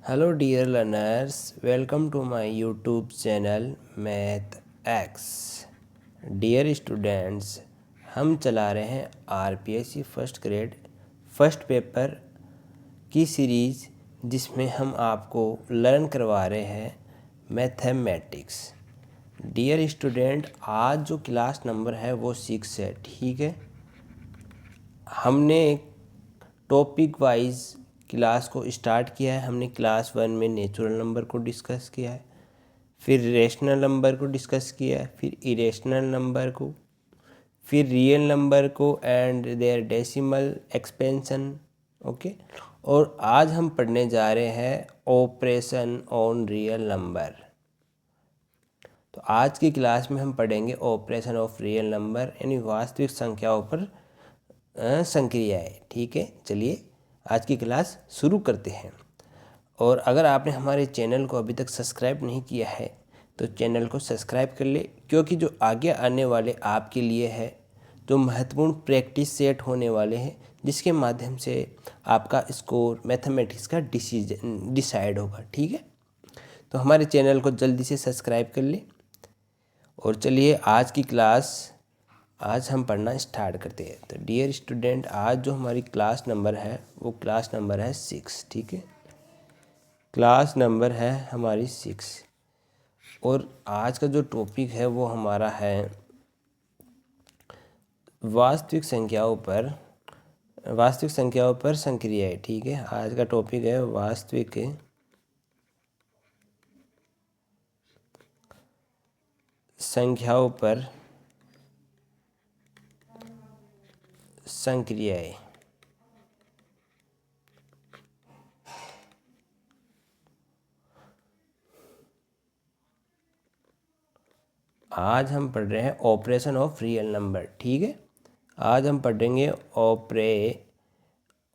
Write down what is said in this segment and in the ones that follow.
Hello dear learners, welcome to my YouTube channel MathX। Dear students, हम चला रहे हैं RPSC first grade first paper की series जिसमें हम आपको लर्न करवा रहे हैं मैथमेटिक्स। डियर स्टूडेंट, आज जो क्लास नंबर है वो 6 है, ठीक है। हमने टॉपिक वाइज क्लास को स्टार्ट किया है। हमने क्लास 1 में नेचुरल नंबर को डिस्कस किया है, फिर रेशनल नंबर को डिस्कस किया है, फिर इरेशनल नंबर को, फिर रियल नंबर को and their decimal expansion. Okay, और आज हम पढ़ने जा रहे हैं ऑपरेशन ऑन रियल नंबर। तो आज की क्लास में हम पढ़ेंगे ऑपरेशन ऑफ रियल नंबर यानी वास्तविक संख्याओं पर संक्रियाएँ, ठीक है। चलिए आज की क्लास शुरू करते हैं। और अगर आपने हमारे चैनल को अभी तक सब्सक्राइब नहीं किया है तो चैनल को सब्सक्राइब कर ले, क्योंकि जो आगे आने वाले आपके लिए है जो महत्वपूर्ण प्रैक्टिस सेट होने वाले हैं, जिसके माध्यम से आपका स्कोर मैथमेटिक्स का डिसाइड होगा, ठीक है। तो हमारे चैनल को जल्दी से सब्सक्राइब कर ले। और चलिए आज हम पढ़ना स्टार्ट करते हैं। तो डियर स्टूडेंट, आज जो हमारी क्लास नंबर है वो क्लास नंबर है 6, ठीक है। क्लास नंबर है हमारी 6 और आज का जो टॉपिक है वो हमारा है वास्तविक संख्याओं पर संक्रियाएँ, ठीक है। आज का टॉपिक है वास्तविक संख्याओं पर संक्रियाएँ। आज हम पढ़ रहे हैं ऑपरेशन ऑफ रियल नंबर, ठीक है। आज हम पढ़ेंगे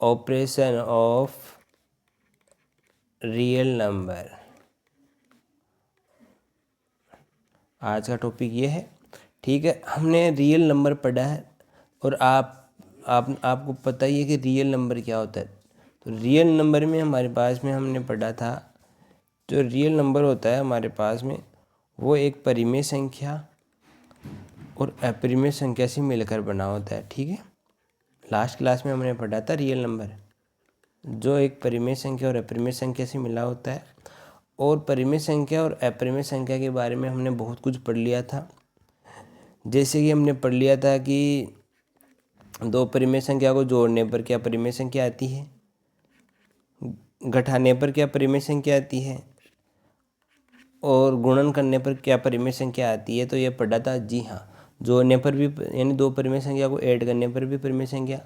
ऑपरेशन ऑफ रियल नंबर। आज का टॉपिक ये है, ठीक है। हमने रियल नंबर पढ़ा है और आपको पता ही है कि रियल नंबर क्या होता है। तो रियल नंबर में हमारे पास में हमने पढ़ा था, जो रियल नंबर होता है हमारे पास में वो एक परिमेय संख्या और अपरिमेय संख्या से मिलकर बना होता है, ठीक है। लास्ट क्लास में हमने पढ़ा था रियल नंबर जो एक परिमेय संख्या और अपरिमेय संख्या से मिला होता है। और परिमेय संख्या और अपरिमेय संख्या के बारे में हमने बहुत कुछ पढ़ लिया था। जैसे कि हमने पढ़ लिया था कि दो परिमेय संख्या को जोड़ने पर क्या परिमेय संख्या आती है, घटाने पर क्या परिमेय संख्या आती है और गुणन करने पर क्या परिमेय संख्या आती है। तो ये पढ़ा था, जी हाँ। जोड़ने पर भी यानी दो परिमेय संख्या को ऐड करने पर भी परिमेय संख्या,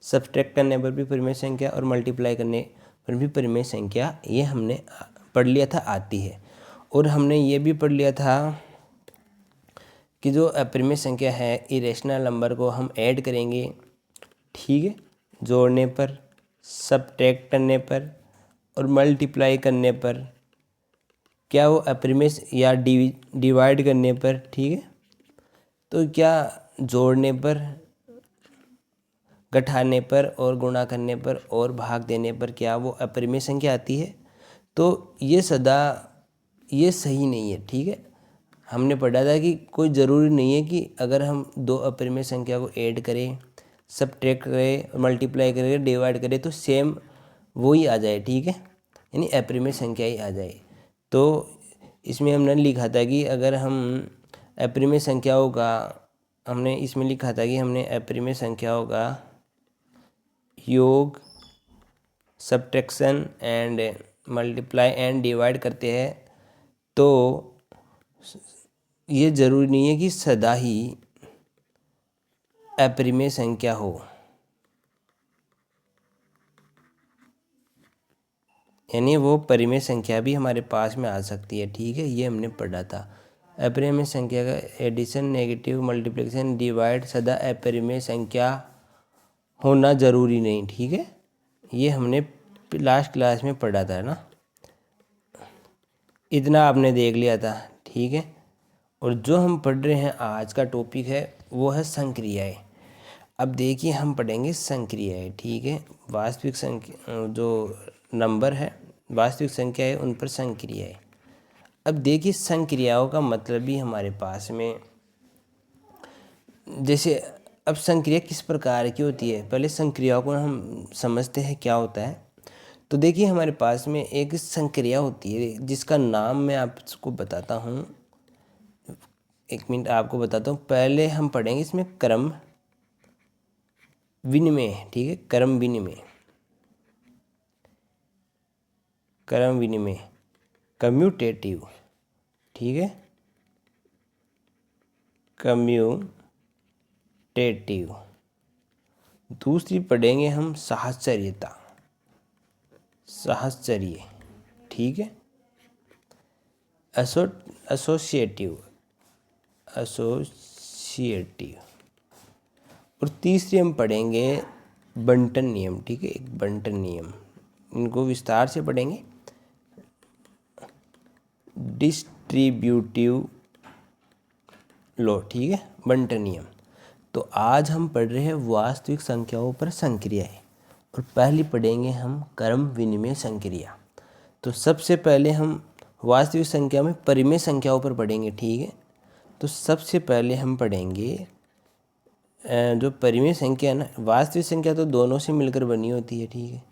सब्ट्रैक्ट करने पर भी परिमेय संख्या और मल्टीप्लाई करने पर भी परिमेय संख्या, ये हमने पढ़ लिया था आती है। और हमने ये भी पढ़ लिया था कि जो अपरिमेय संख्या है इरेशनल नंबर को हम ऐड करेंगे, ठीक है, जोड़ने पर, सब्ट्रैक्ट करने पर और मल्टीप्लाई करने पर, क्या वो अपरिमेय या डिवाइड करने पर, ठीक है। तो क्या जोड़ने पर, घटाने पर और गुणा करने पर और भाग देने पर क्या वो अपरिमेय संख्या आती है। तो ये सही नहीं है, ठीक है। हमने पढ़ा था कि कोई ज़रूरी नहीं है कि अगर हम दो अपरिमेय संख्या को ऐड करें, सब्ट्रैक्ट करें, मल्टीप्लाई करें, डिवाइड करें तो सेम वो ही आ जाए, ठीक है, यानी अपरिमेय संख्या ही आ जाए। तो इसमें हमने लिखा था कि अगर हम अपरिमेय संख्याओं का हमने इसमें लिखा था कि हमने अपरिमेय संख्याओं का योग, subtraction and multiply and divide करते हैं तो ये ज़रूरी नहीं है कि सदा ही अपरिमेय संख्या हो, यानी वो परिमेय संख्या भी हमारे पास में आ सकती है, ठीक है। ये हमने पढ़ा था। अपरिमेय संख्या का एडिशन, नेगेटिव, मल्टीप्लिकेशन, डिवाइड सदा अपरिमेय संख्या होना ज़रूरी नहीं, ठीक है। ये हमने लास्ट क्लास में पढ़ा था ना, इतना आपने देख लिया था, ठीक है। और जो हम पढ़ रहे हैं आज का टॉपिक है वो है संक्रियाएँ। अब देखिए हम पढ़ेंगे संक्रियाएँ, ठीक है। वास्तविक संख्या जो नंबर है, वास्तविक संख्या है उन पर संक्रिया है। अब देखिए संक्रियाओं का मतलब भी हमारे पास में, जैसे अब संक्रिया किस प्रकार की होती है, पहले संक्रियाओं को हम समझते हैं क्या होता है। तो देखिए हमारे पास में एक संक्रिया होती है जिसका नाम मैं आपको बताता हूँ, एक मिनट आपको बताता हूँ। पहले हम पढ़ेंगे इसमें क्रम विनिमय, ठीक है, क्रम विनिमय, क्रम विनिमय, कम्यूटेटिव, ठीक है, कम्यूटेटिव। दूसरी पढ़ेंगे हम साहचर्यता, साहचर्य, ठीक है, एसोसिएटिव, एसोसिएटिव। और तीसरी हम पढ़ेंगे बंटन नियम, ठीक है, एक बंटन नियम, इनको विस्तार से पढ़ेंगे। डिस्ट्रीब्यूटिव लॉ, ठीक है, बंटन नियम। तो आज हम पढ़ रहे हैं वास्तविक संख्याओं पर संक्रियाएं, और पहली पढ़ेंगे हम क्रम विनिमय संक्रिया। तो सबसे पहले हम वास्तविक संख्या में परिमेय संख्याओं पर पढ़ेंगे, ठीक है। तो सबसे पहले हम पढ़ेंगे जो परिमेय संख्या है ना, वास्तविक संख्या तो दोनों से मिलकर बनी होती है, ठीक है।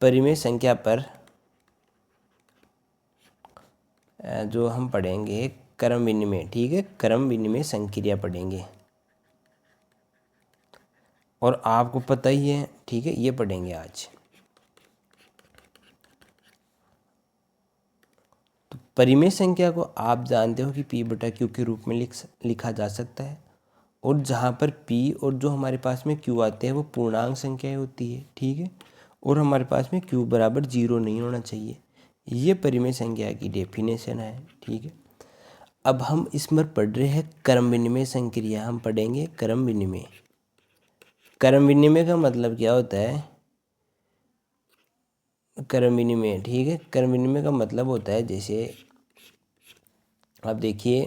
परिमेय संख्या पर जो हम पढ़ेंगे क्रम विनिमय, ठीक है, क्रम विनिमय संक्रिया पढ़ेंगे। और आपको पता ही है, ठीक है, ये पढ़ेंगे आज। तो परिमेय संख्या को आप जानते हो कि p/q के रूप में लिखा जा सकता है, और जहाँ पर p और जो हमारे पास में q आते हैं वो पूर्णांक संख्याएं होती है, ठीक है, और हमारे पास में q बराबर 0 नहीं होना चाहिए। ये परिमेय संख्या की डेफिनेशन है, ठीक है। अब हम इसमें पढ़ रहे हैं क्रम विनिमय संक्रिया, हम पढ़ेंगे क्रम विनिमय। क्रम विनिमय का मतलब क्या होता है, क्रम विनिमय, ठीक है, क्रम विनिमय का मतलब होता है, जैसे आप देखिए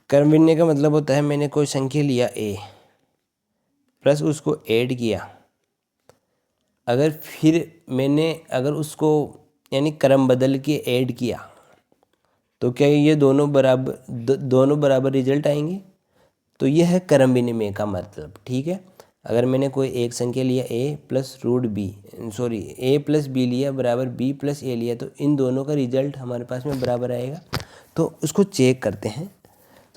क्रम विनिमय का मतलब होता है मैंने कोई संख्या लिया a प्लस उसको ऐड किया, अगर फिर मैंने अगर उसको यानी क्रम बदल के ऐड किया तो क्या ये दोनों बराबर रिजल्ट आएंगे। तो यह है क्रम विनिमय का मतलब, ठीक है। अगर मैंने कोई एक संख्या लिया a plus root B, sorry a plus B लिया बराबर b प्लस a लिया, तो इन दोनों का रिजल्ट हमारे पास में बराबर आएगा। तो उसको चेक करते हैं।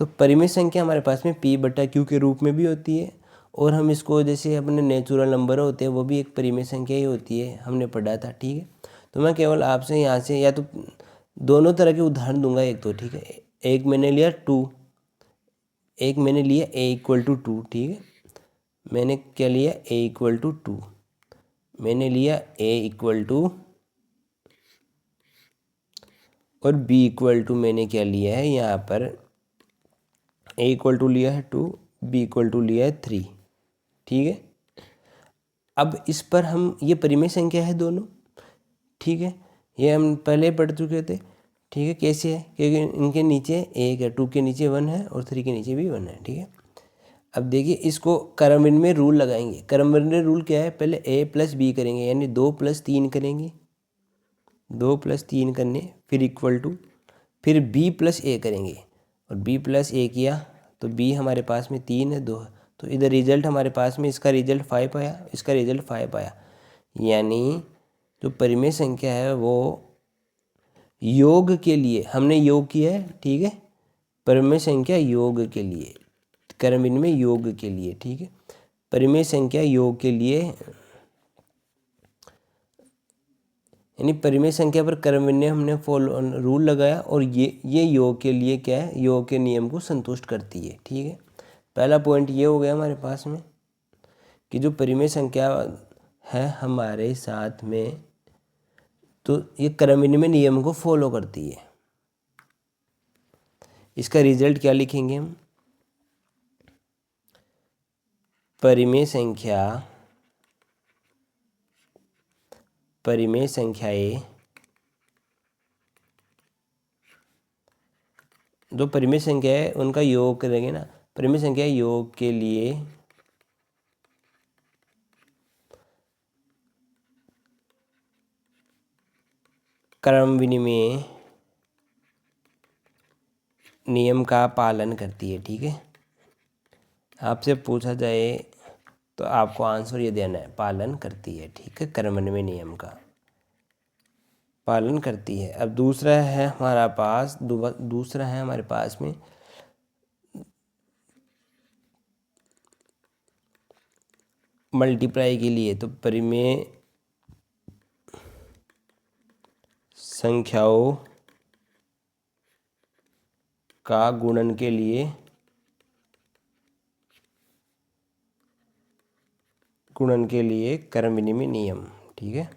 तो परिमेय संख्या हमारे पास में p/q के रूप में भी होती है, और हम इसको जैसे अपने नेचुरल नंबर होते हैं वो भी एक परिमेय संख्या ही होती है, हमने पढ़ा था, ठीक है। तो मैं केवल आपसे यहाँ से या तो दोनों तरह के उदाहरण दूंगा, एक तो ठीक है, एक मैंने लिया 2, एक मैंने लिया a=2, ठीक है। मैंने क्या लिया a=2, मैंने लिया a= और b= मैंने क्या लिया है यहाँ पर a= लिया है 2, b= लिया है 3, ठीक है। अब इस पर हम ये परिमेय संख्या है दोनों, ठीक है, ये हम पहले पढ़ चुके थे, ठीक है। कैसे है, क्योंकि इनके नीचे 1 है, 2 के नीचे 1 है और 3 के नीचे भी 1 है, ठीक है। अब देखिए इसको क्रम विनिमय रूल लगाएंगे। क्रम विनिमय रूल क्या है, पहले a प्लस बी करेंगे, यानी 2 + 3 करेंगे, 2 + 3 करने, फिर इक्वल टू, फिर b + a करेंगे, और b + a किया तो b हमारे पास में 3 है, 2 है, तो इधर रिजल्ट हमारे पास में इसका रिजल्ट 5 आया, इसका रिजल्ट 5 आया। यानी जो परिमेय संख्या है वो योग के लिए हमने योग किया है, ठीक है, परिमेय संख्या योग के लिए, क्रम विनिमय योग के लिए, ठीक है, परिमेय संख्या योग के लिए, यानी परिमेय संख्या पर क्रम विनिमय हमने फॉलो रूल लगाया, और ये योग के लिए क्या है, योग के नियम को संतुष्ट करती है, ठीक है। पहला पॉइंट ये हो गया हमारे पास में कि जो परिमेय संख्या है हमारे साथ में, तो ये क्रम विनिमय नियम को फॉलो करती है। इसका रिजल्ट क्या लिखेंगे हम, परिमेय संख्याएं, जो परिमेय संख्या है उनका योग करेंगे ना, परिमेय संख्या योग के लिए क्रम विनिमय नियम का पालन करती है। ठीक है, आपसे पूछा जाए तो आपको आंसर ये देना है, पालन करती है। ठीक है, क्रम विनिमय नियम का पालन करती है। अब दूसरा है हमारा पास दूसरा है हमारे पास में मल्टीप्लाई के लिए, तो परिमेय संख्याओं का गुणन के लिए क्रम विनिमय नियम। ठीक है,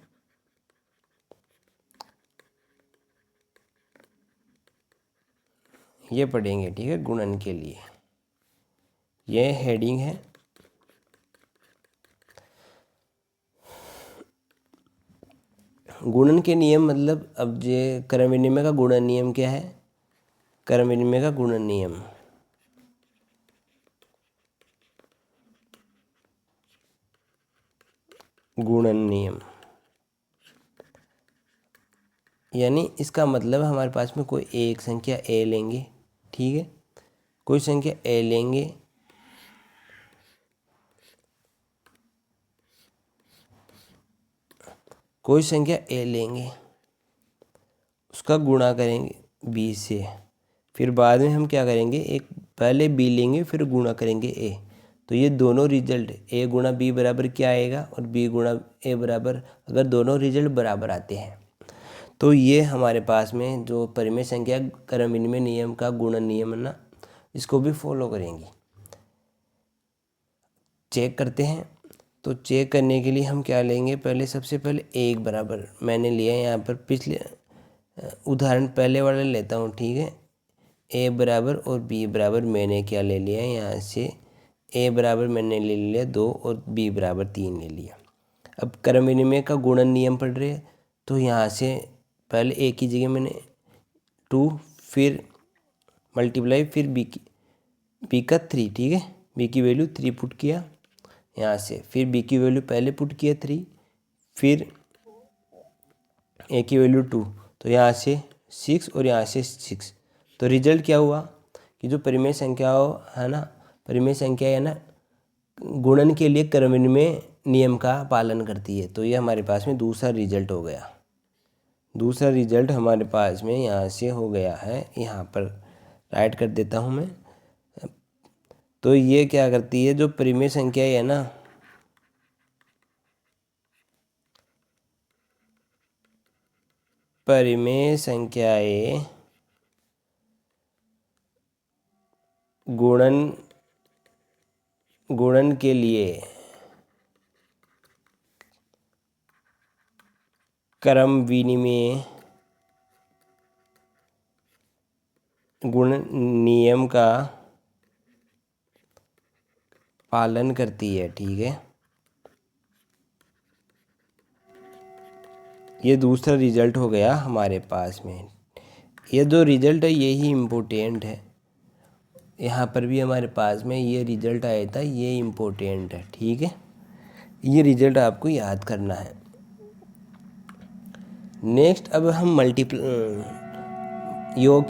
ये पढ़ेंगे। ठीक है, गुणन के लिए, ये हेडिंग है। गुणन के नियम मतलब, अब ये क्रम विनिमय का गुणन नियम क्या है? क्रम विनिमय का गुणन नियम यानी इसका मतलब हमारे पास में कोई एक संख्या ए लेंगे। ठीक है, कोई संख्या ए लेंगे, उसका गुणा करेंगे बी से। फिर बाद में हम क्या करेंगे, एक पहले बी लेंगे फिर गुणा करेंगे ए। तो ये दोनों रिजल्ट ए गुणा बी बराबर क्या आएगा, और बी गुणा ए बराबर, अगर दोनों रिजल्ट बराबर आते हैं तो ये हमारे पास में जो परिमेय संख्या क्रम विनिमय नियम का गुणन नियम है ना, इसको भी फॉलो करेंगी। चेक करते हैं, तो चेक करने के लिए हम क्या लेंगे, पहले सबसे पहले एक बराबर मैंने लिया है यहाँ पर, पिछले उदाहरण पहले वाला लेता हूँ। ठीक है, ए बराबर और बी बराबर मैंने क्या ले लिया है, यहाँ से ए बराबर मैंने ले लिया 2 और बी बराबर 3 ले लिया। अब क्रम विनिमय का गुणन नियम पढ़ रहे हैं, तो यहाँ से पहले ए की जगह मैंने 2, फिर मल्टीप्लाई, फिर बी का 3। ठीक है, बी की वैल्यू 3 पुट किया यहाँ से, फिर बी की वैल्यू पहले पुट किया 3, फिर ए की वैल्यू 2, तो यहाँ से 6 और यहाँ से 6। तो रिजल्ट क्या हुआ कि जो परिमेय संख्याओं है ना, परिमेय संख्या है ना, गुणन के लिए क्रम विनिमय नियम का पालन करती है। तो ये हमारे पास में दूसरा रिजल्ट हो गया। दूसरा रिजल्ट हमारे पास में यहाँ से हो गया है, यहाँ पर राइट कर देता हूँ मैं। तो ये क्या करती है, जो परिमेय संख्या है ना, परिमेय संख्याएं गुणन के लिए क्रम विनिमय गुणन नियम का पालन करती है। ठीक है, ये दूसरा रिजल्ट हो गया हमारे पास में। ये जो रिजल्ट है यही इम्पोर्टेंट है, यहाँ पर भी हमारे पास में ये रिजल्ट आया था, ये इम्पोर्टेंट है। ठीक है, ये रिजल्ट आपको याद करना है। नेक्स्ट, अब हम योग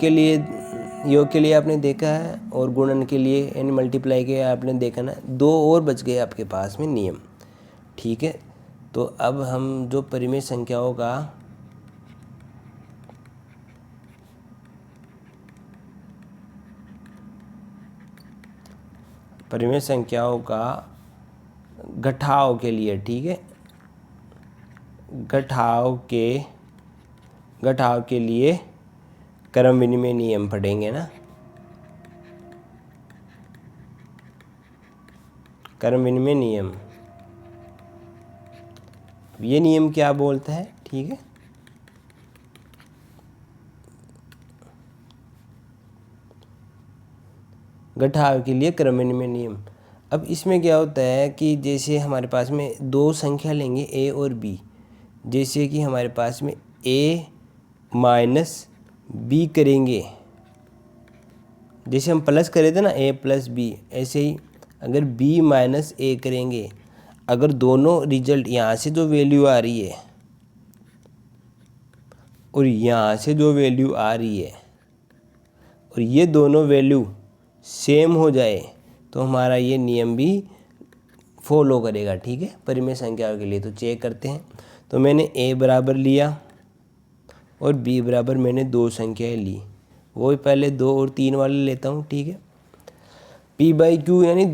के लिए आपने देखा है, और गुणन के लिए यानी मल्टीप्लाई के आपने देखा ना, 2 और बच गए आपके पास में नियम। ठीक है, तो अब हम जो परिमेय संख्याओं का घटाव के लिए, ठीक है, घटाव के लिए क्रम विनिमय नियम पढ़ेंगे ना। क्रम विनिमय नियम, ये नियम क्या बोलता है? ठीक है, घटाव के लिए क्रम विनिमय नियम। अब इसमें क्या होता है कि जैसे हमारे पास में 2 संख्या लेंगे ए और बी, जैसे कि हमारे पास में ए माइनस बी करेंगे, जैसे हम प्लस करे थे ना ए प्लस बी, ऐसे ही अगर बी माइनस ए करेंगे, अगर दोनों रिजल्ट यहाँ से जो वैल्यू आ रही है और यहाँ से जो वैल्यू आ रही है और ये दोनों वैल्यू सेम हो जाए तो हमारा ये नियम भी फॉलो करेगा, ठीक है, परिमेय संख्याओं के लिए। तो चेक करते हैं। तो मैंने a बराबर लिया और b बराबर मैंने 2 संख्याएं ली, वही पहले 2 और 3 वाले लेता हूँ, ठीक है। p बाई क्यू यानी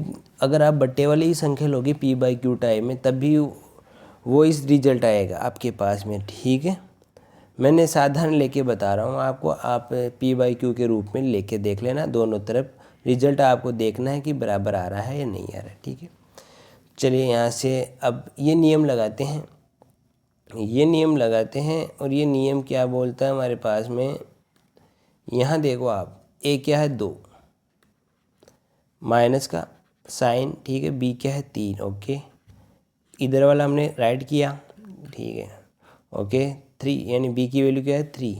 अगर आप बट्टे वाली ही संख्या लोगे p बाई क्यू टाइम में, तब भी वो इस रिजल्ट आएगा आपके पास में, ठीक है। मैंने साधारण लेके बता रहा हूँ आपको, आप p बाई क्यू के रूप में लेके देख लेना, दोनों तरफ रिजल्ट आपको देखना है कि बराबर आ रहा है या नहीं आ रहा है, ठीक है। चलिए यहाँ से अब ये नियम लगाते हैं, ये नियम लगाते हैं। और ये नियम क्या बोलता है हमारे पास में, यहाँ देखो आप, a क्या है 2 माइनस का साइन, ठीक है, b क्या है 3, ओके, इधर वाला हमने राइट किया, ठीक है, ओके, 3 यानी b की वैल्यू क्या है 3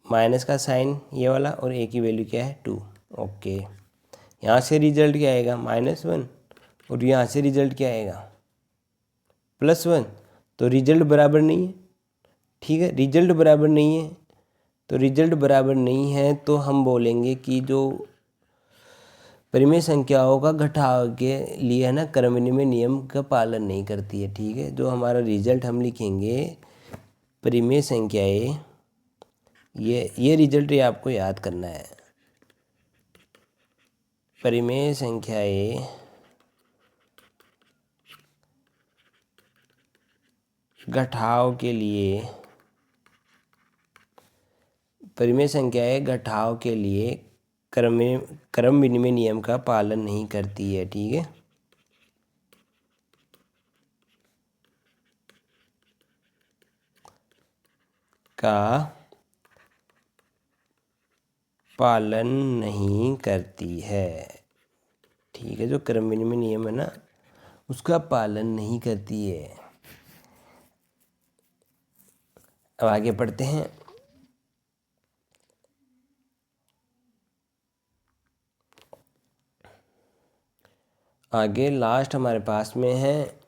माइनस का साइन ये वाला, और a की वैल्यू क्या है 2, ओके। यहाँ से रिजल्ट क्या आएगा -1 और यहाँ से रिजल्ट क्या आएगा +1। तो रिजल्ट बराबर नहीं है, ठीक है, रिजल्ट बराबर नहीं है। तो रिजल्ट बराबर नहीं है तो हम बोलेंगे कि जो परिमेय संख्याओं का घटाव के लिए है ना, क्रम विनिमय नियम का पालन नहीं करती है, ठीक है। जो हमारा रिजल्ट हम लिखेंगे परिमेय संख्याएं, ये रिजल्ट ये आपको याद करना है। परिमेय संख्याएं घटाव के लिए, परिमेय संख्याएं घटाव के लिए क्रम विनिमय नियम का पालन नहीं करती है, ठीक है। का पालन नहीं करती है, ठीक है, जो क्रम विनिमय नियम है ना उसका पालन नहीं करती है। अब आगे पढ़ते हैं। आगे लास्ट हमारे पास में है,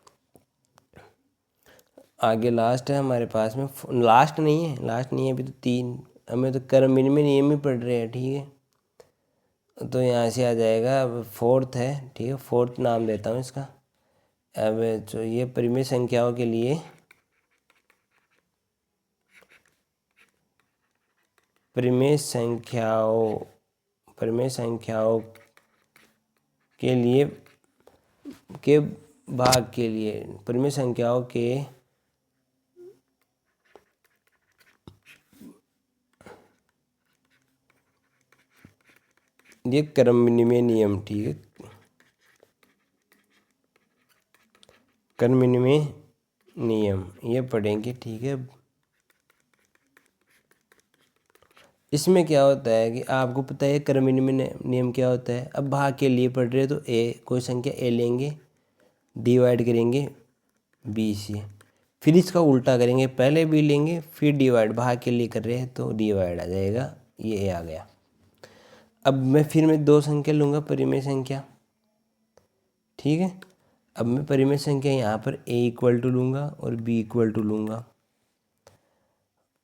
आगे लास्ट है हमारे पास में, लास्ट नहीं है, लास्ट नहीं है अभी तो 3, हमें तो क्रम विनिमय नियम ही पढ़ रहे हैं, ठीक है। तो यहाँ से आ जाएगा, अब 4th है, ठीक है, 4th नाम देता हूँ इसका। अब तो ये परिमेय संख्याओं के लिए, परिमेय संख्याओं के लिए के भाग के लिए, परिमेय संख्याओं के ये क्रम विनिमय नियम, ठीक है, क्रम विनिमय नियम ये पढ़ेंगे, ठीक है। इसमें क्या होता है कि आपको पता है क्रम विनिमय नियम क्या होता है। अब भाग के लिए पढ़ रहे हो तो कोई संख्या a लेंगे, डिवाइड करेंगे b से, फिर इसका उल्टा करेंगे, पहले b लेंगे फिर डिवाइड, भाग के लिए कर रहे हैं तो डिवाइड आ जाएगा, ये a आ गया। अब मैं 2 संख्या लूँगा परिमेय संख्या, ठीक है। अब मैं परिमेय संख्या यहाँ पर a इक्वल टू लूँगा और b इक्वल टू लूँगा,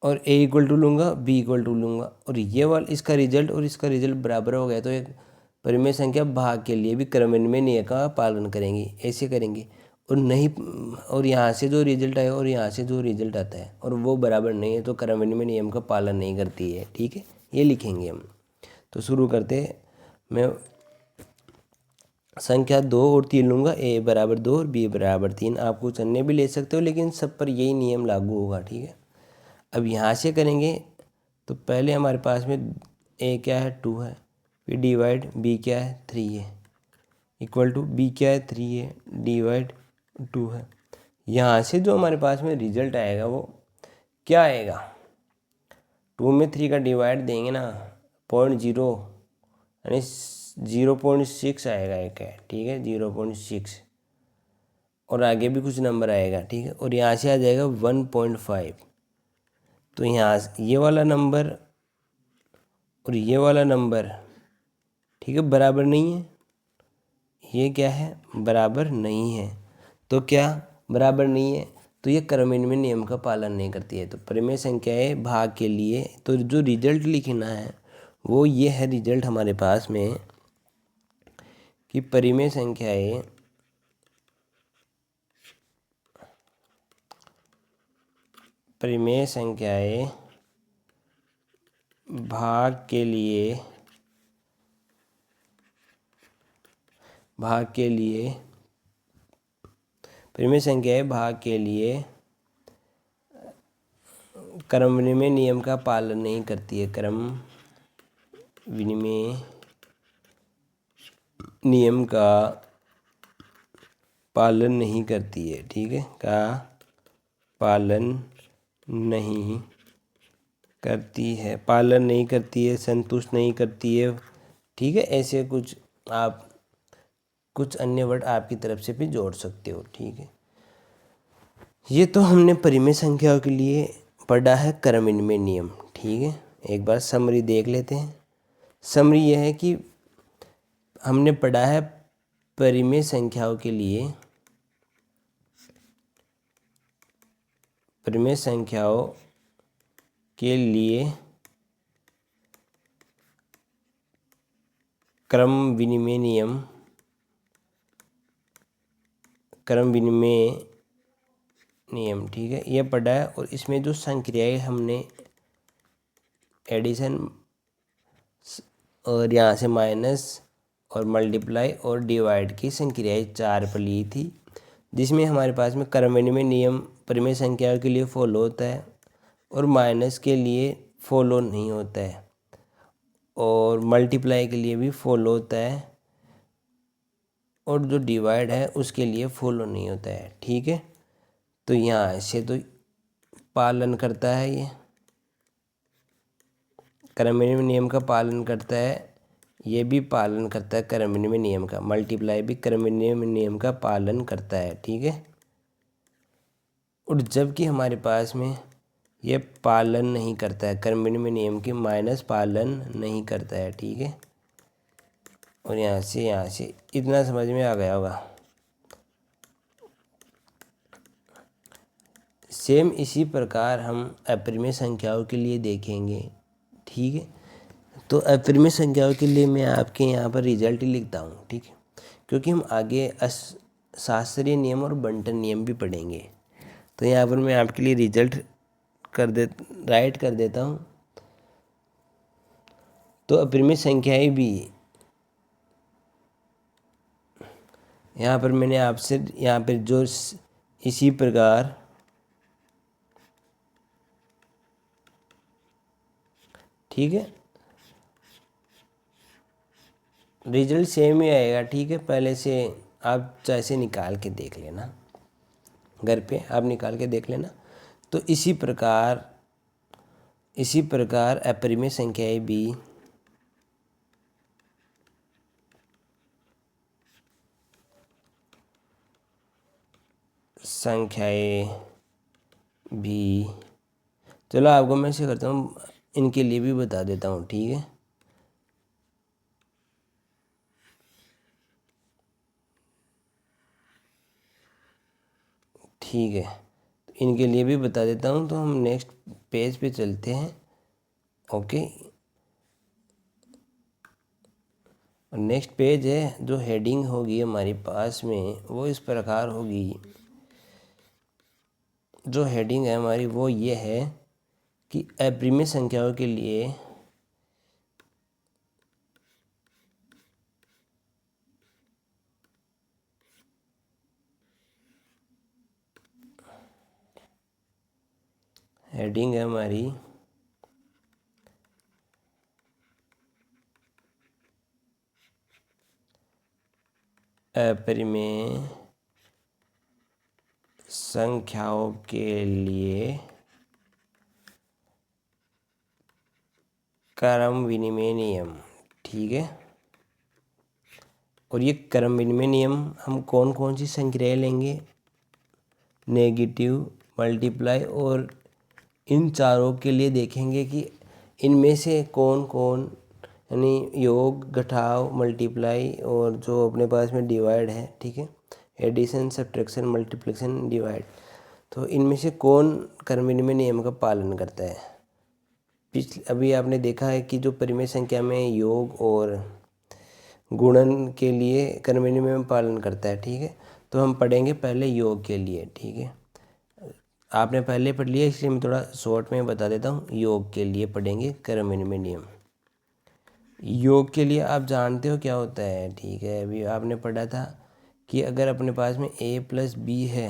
और a इक्वल टू लूँगा, b इक्वल टू लूँगा, और ये वाला इसका रिजल्ट और इसका रिजल्ट बराबर हो गया। तो एक परिमेय संख्या भाग के लिए भी क्रम विनिमय नियम का पालन करेंगे, ऐसे करेंगे। और नहीं, और यहाँ से जो रिजल्ट आए और यहाँ से जो रिजल्ट आता है और वो बराबर नहीं है तो क्रम विनिमय नियम का पालन नहीं करती है, ठीक है, ये लिखेंगे हम। तो शुरू करते हैं। मैं संख्या 2 और 3 लूँगा, a बराबर 2 और b बराबर 3। आप कुछ अन्य भी ले सकते हो लेकिन सब पर यही नियम लागू होगा, ठीक है। अब यहाँ से करेंगे तो पहले हमारे पास में a क्या है 2 है, फिर डिवाइड b क्या है 3 है, इक्वल टू b क्या है 3 है, डिवाइड 2 है। यहाँ से जो हमारे पास में रिजल्ट आएगा वो क्या आएगा, 2 में 3 का डिवाइड देंगे ना 0.0 यानी 0.6 आएगा, एक है, ठीक है, 0.6, और आगे भी कुछ नंबर आएगा, ठीक है। और यहाँ से आ जाएगा 1.5। तो यहाँ ये वाला नंबर और ये वाला नंबर, ठीक है, बराबर नहीं है, ये क्या है बराबर नहीं है। तो क्या बराबर नहीं है, तो ये क्रम विनिमय नियम का पालन नहीं करती है। तो परिमेय संख्याएं भाग के लिए तो जो रिजल्ट लिखना है वो ये है, रिजल्ट हमारे पास में कि परिमेय संख्याएं भाग के लिए परिमेय संख्याएं भाग के लिए क्रम विनिमय नियम का पालन नहीं करती है। क्रम विनिमय नियम का पालन नहीं करती है, ठीक है, का पालन नहीं करती है, संतुष्ट नहीं करती है, ठीक है। ऐसे कुछ आप कुछ अन्य वर्ड आपकी तरफ से भी जोड़ सकते हो, ठीक है। ये तो हमने परिमेय संख्याओं के लिए पढ़ा है क्रम विनिमय नियम, ठीक है। एक बार समरी देख लेते हैं। समरी यह है कि हमने पढ़ा है परिमेय संख्याओं के लिए क्रम विनिमय नियम, ठीक है, ये पढ़ा है। और इसमें जो संक्रियाएं हमने एडिशन और यहाँ से माइनस और मल्टीप्लाई और डिवाइड की संक्रियाएं 4 पर ली थी, जिसमें हमारे पास में क्रम विनिमय नियम परिमेय संख्याओं के लिए फॉलो होता है और माइनस के लिए फॉलो नहीं होता है, और मल्टीप्लाई के लिए भी फॉलो होता है, और जो डिवाइड है उसके लिए फॉलो नहीं होता है, ठीक है। तो यहाँ से तो पालन करता है, ये क्रम विनिमय नियम का पालन करता है, ये भी पालन करता है क्रम विनिमय नियम का, मल्टीप्लाई भी क्रम विनिमय नियम का पालन करता है, ठीक है। और जबकि हमारे पास में ये पालन नहीं करता है, क्रम विनिमय नियम की माइनस पालन नहीं करता है, ठीक है। और यहाँ से इतना समझ में आ गया होगा। सेम इसी प्रकार हम अपरिमेय संख्याओं के लिए देखेंगे, ठीक है। तो अपरिमेय संख्याओं के लिए मैं आपके यहाँ पर रिजल्ट ही लिखता हूँ, ठीक है, क्योंकि हम आगे शास्त्रीय नियम और बंटन नियम भी पढ़ेंगे। तो यहाँ पर मैं आपके लिए रिजल्ट राइट कर देता हूँ। तो अपरिमेय संख्याएं भी यहाँ पर मैंने आपसे यहाँ पर जो इसी प्रकार ठीक है, रिजल्ट सेम ही आएगा, ठीक है। पहले से आप जैसे निकाल के देख लेना, घर पे आप निकाल के देख लेना। तो इसी प्रकार अपरिमेय संख्याएं भी चलो आपको मैं ऐसे करता हूँ, इनके लिए भी बता देता हूँ, ठीक है। ठीक है, तो इनके लिए भी बता देता हूँ। तो हम नेक्स्ट पेज पे चलते हैं, ओके। और नेक्स्ट पेज है, जो हेडिंग होगी हमारे पास में वो इस प्रकार होगी। जो हेडिंग है हमारी वो ये है कि अपरिमेय संख्याओं के लिए हेडिंग है हमारी अपरिमेय संख्याओं के लिए क्रम विनिमय नियम, ठीक है। और ये क्रम विनिमय नियम हम कौन कौन सी संख्याएं लेंगे, नेगेटिव, मल्टीप्लाई, और इन चारों के लिए देखेंगे कि इनमें से कौन कौन, यानी योग, घटाव, मल्टीप्लाई और जो अपने पास में डिवाइड है, ठीक है, एडिशन, सब्ट्रैक्शन, मल्टीप्लिकेशन, डिवाइड। तो इनमें से कौन क्रम विनिमय नियम का पालन करता है? अभी आपने देखा है कि जो परिमेय संख्या में योग और गुणन के लिए क्रम विनिमय में पालन करता है, ठीक है। तो हम पढ़ेंगे पहले योग के लिए, ठीक है। आपने पहले पढ़ लिया इसलिए मैं थोड़ा शॉर्ट में बता देता हूँ। योग के लिए पढ़ेंगे क्रम विनिमय नियम। योग के लिए आप जानते हो क्या होता है, ठीक है। अभी आपने पढ़ा था कि अगर अपने पास में a प्लस बी है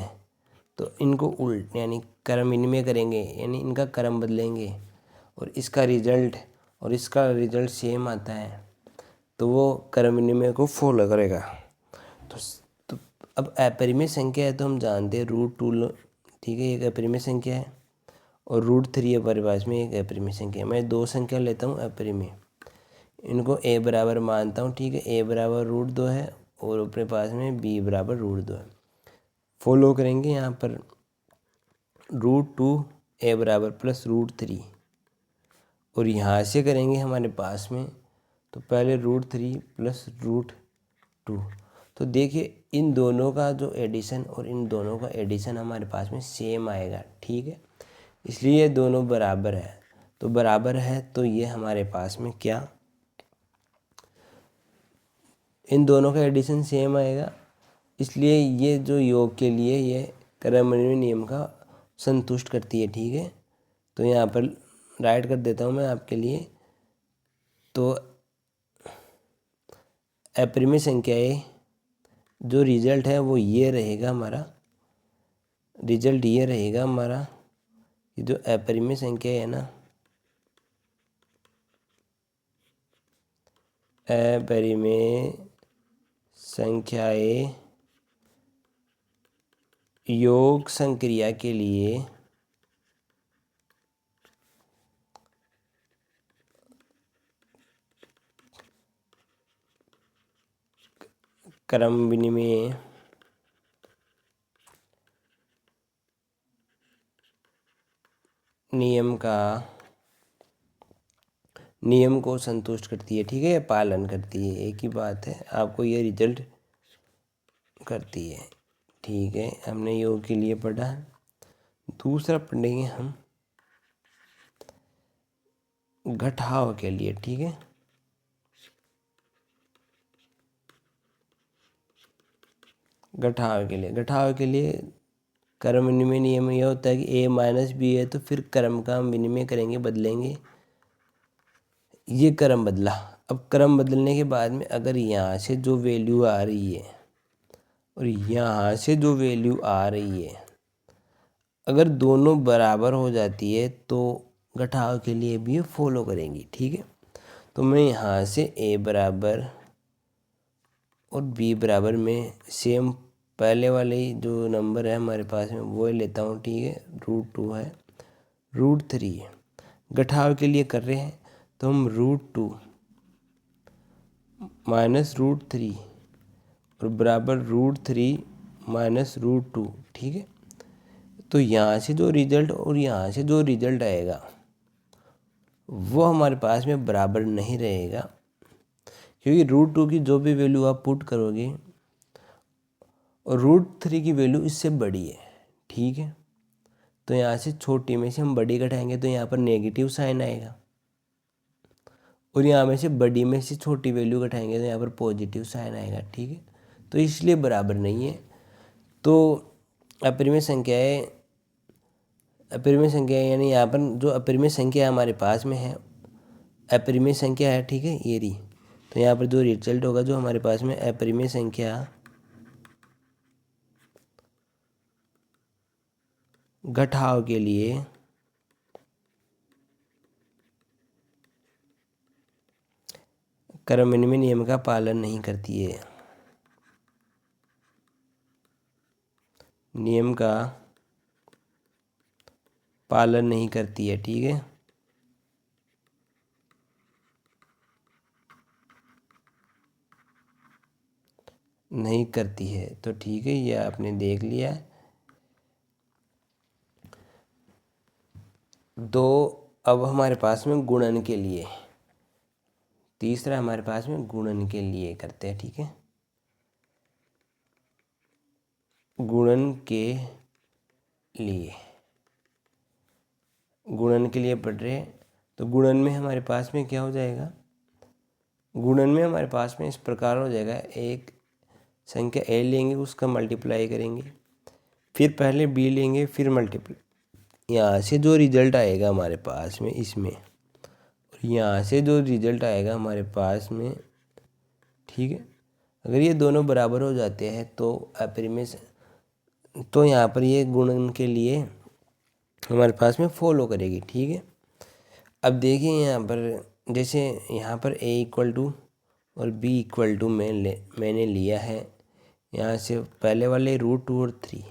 तो इनको उल्ट यानी क्रम विनिमय करेंगे, यानी इनका क्रम बदलेंगे और इसका रिजल्ट सेम आता है तो वो क्रम विनिमय को फॉलो करेगा। तो, तो अब अपरिमेय संख्या है तो हम जानते हैं √2, ठीक है, एक अपरिमेय संख्या है और √3 हमारे पास में एक अपरिमेय संख्या है। मैं दो संख्या लेता हूँ अपरिमेय, इनको a बराबर मानता हूँ, ठीक है। a बराबर √2 है और अपने पास में b बराबर √2 है। फॉलो करेंगे यहाँ पर √2 a बराबर प्लस √3 और यहाँ से करेंगे हमारे पास में तो पहले √3 प्लस √2। तो देखिए इन दोनों का जो एडिशन और इन दोनों का एडिशन हमारे पास में सेम आएगा, ठीक है। इसलिए दोनों बराबर है, तो बराबर है तो ये हमारे पास में क्या, इन दोनों का एडिशन सेम आएगा। इसलिए ये जो योग के लिए ये क्रम विनिमय नियम का संतुष्ट करती है, ठीक है। तो यहाँ पर राइट कर देता हूँ मैं आपके लिए। तो अपरिमेय संख्याएं जो रिजल्ट है वो ये रहेगा हमारा, रिजल्ट ये रहेगा हमारा, ये जो अपरिमेय संख्या है ना, अपरिमेय संख्याएं योग संक्रिया के लिए क्रम विनिमय नियम को संतुष्ट करती है, ठीक है, पालन करती है। एक ही बात है, आपको ये रिजल्ट करती है, ठीक है। हमने योग के लिए पढ़ा। दूसरा पढ़ेंगे हम घटाव के लिए, ठीक है। घटाव के लिए क्रम विनिमय नियम यह होता है कि a माइनस बी है तो फिर क्रम का हम विनिमय करेंगे, बदलेंगे। ये क्रम बदला। अब क्रम बदलने के बाद में अगर यहाँ से जो वैल्यू आ रही है और यहाँ से जो वैल्यू आ रही है अगर दोनों बराबर हो जाती है तो घटाव के लिए भी ये फॉलो करेंगी, ठीक है। तो मैं यहाँ से a बराबर और b बराबर में सेम पहले वाले ही जो नंबर है हमारे पास में वो लेता हूँ, ठीक है। √2 है, √3 है। घटाव के लिए कर रहे हैं तो हम √2 माइनस √3 और बराबर √3 माइनस √2, ठीक है। तो यहाँ से जो रिजल्ट और यहाँ से जो रिजल्ट आएगा वो हमारे पास में बराबर नहीं रहेगा, क्योंकि √2 की जो भी वैल्यू आप पुट करोगे और √3 की वैल्यू इससे बड़ी है, ठीक है। तो यहाँ से छोटी में से हम बड़ी घटाएंगे तो यहाँ पर नेगेटिव साइन आएगा और यहाँ में से बड़ी में से छोटी वैल्यू घटाएंगे तो यहाँ पर पॉजिटिव साइन आएगा, ठीक है। तो इसलिए बराबर नहीं है। तो अपरिमेय संख्याएं यानी यहाँ पर जो अपरिमेय संख्या हमारे पास में है, अपरिमेय संख्या है, ठीक है, ये रही। तो यहाँ पर जो रिजल्ट होगा जो हमारे पास में अपरिमेय संख्या घटाव के लिए क्रम विनिमय नियम का पालन नहीं करती है, नियम का पालन नहीं करती है, ठीक है। नहीं करती है तो ठीक है, ये आपने देख लिया। दो अब हमारे पास में गुणन के लिए, तीसरा हमारे पास में गुणन के लिए करते हैं, ठीक है। गुणन के लिए, गुणन के लिए पढ़ रहे हैं। तो गुणन में हमारे पास में क्या हो जाएगा, गुणन में हमारे पास में इस प्रकार हो जाएगा, एक संख्या ए लेंगे उसका मल्टीप्लाई करेंगे, फिर पहले बी लेंगे फिर मल्टीप्लाई, यहाँ से जो रिजल्ट आएगा हमारे पास में इसमें, और यहाँ से जो रिजल्ट आएगा हमारे पास में, ठीक है, अगर ये दोनों बराबर हो जाते हैं तो अपरिमेय, तो यहाँ पर ये गुणन के लिए हमारे पास में फॉलो करेगी, ठीक है। अब देखिए यहाँ पर, जैसे यहाँ पर a इक्वल टू और b इक्वल टू मैंने लिया है, यहाँ से पहले वाले √2 और 3।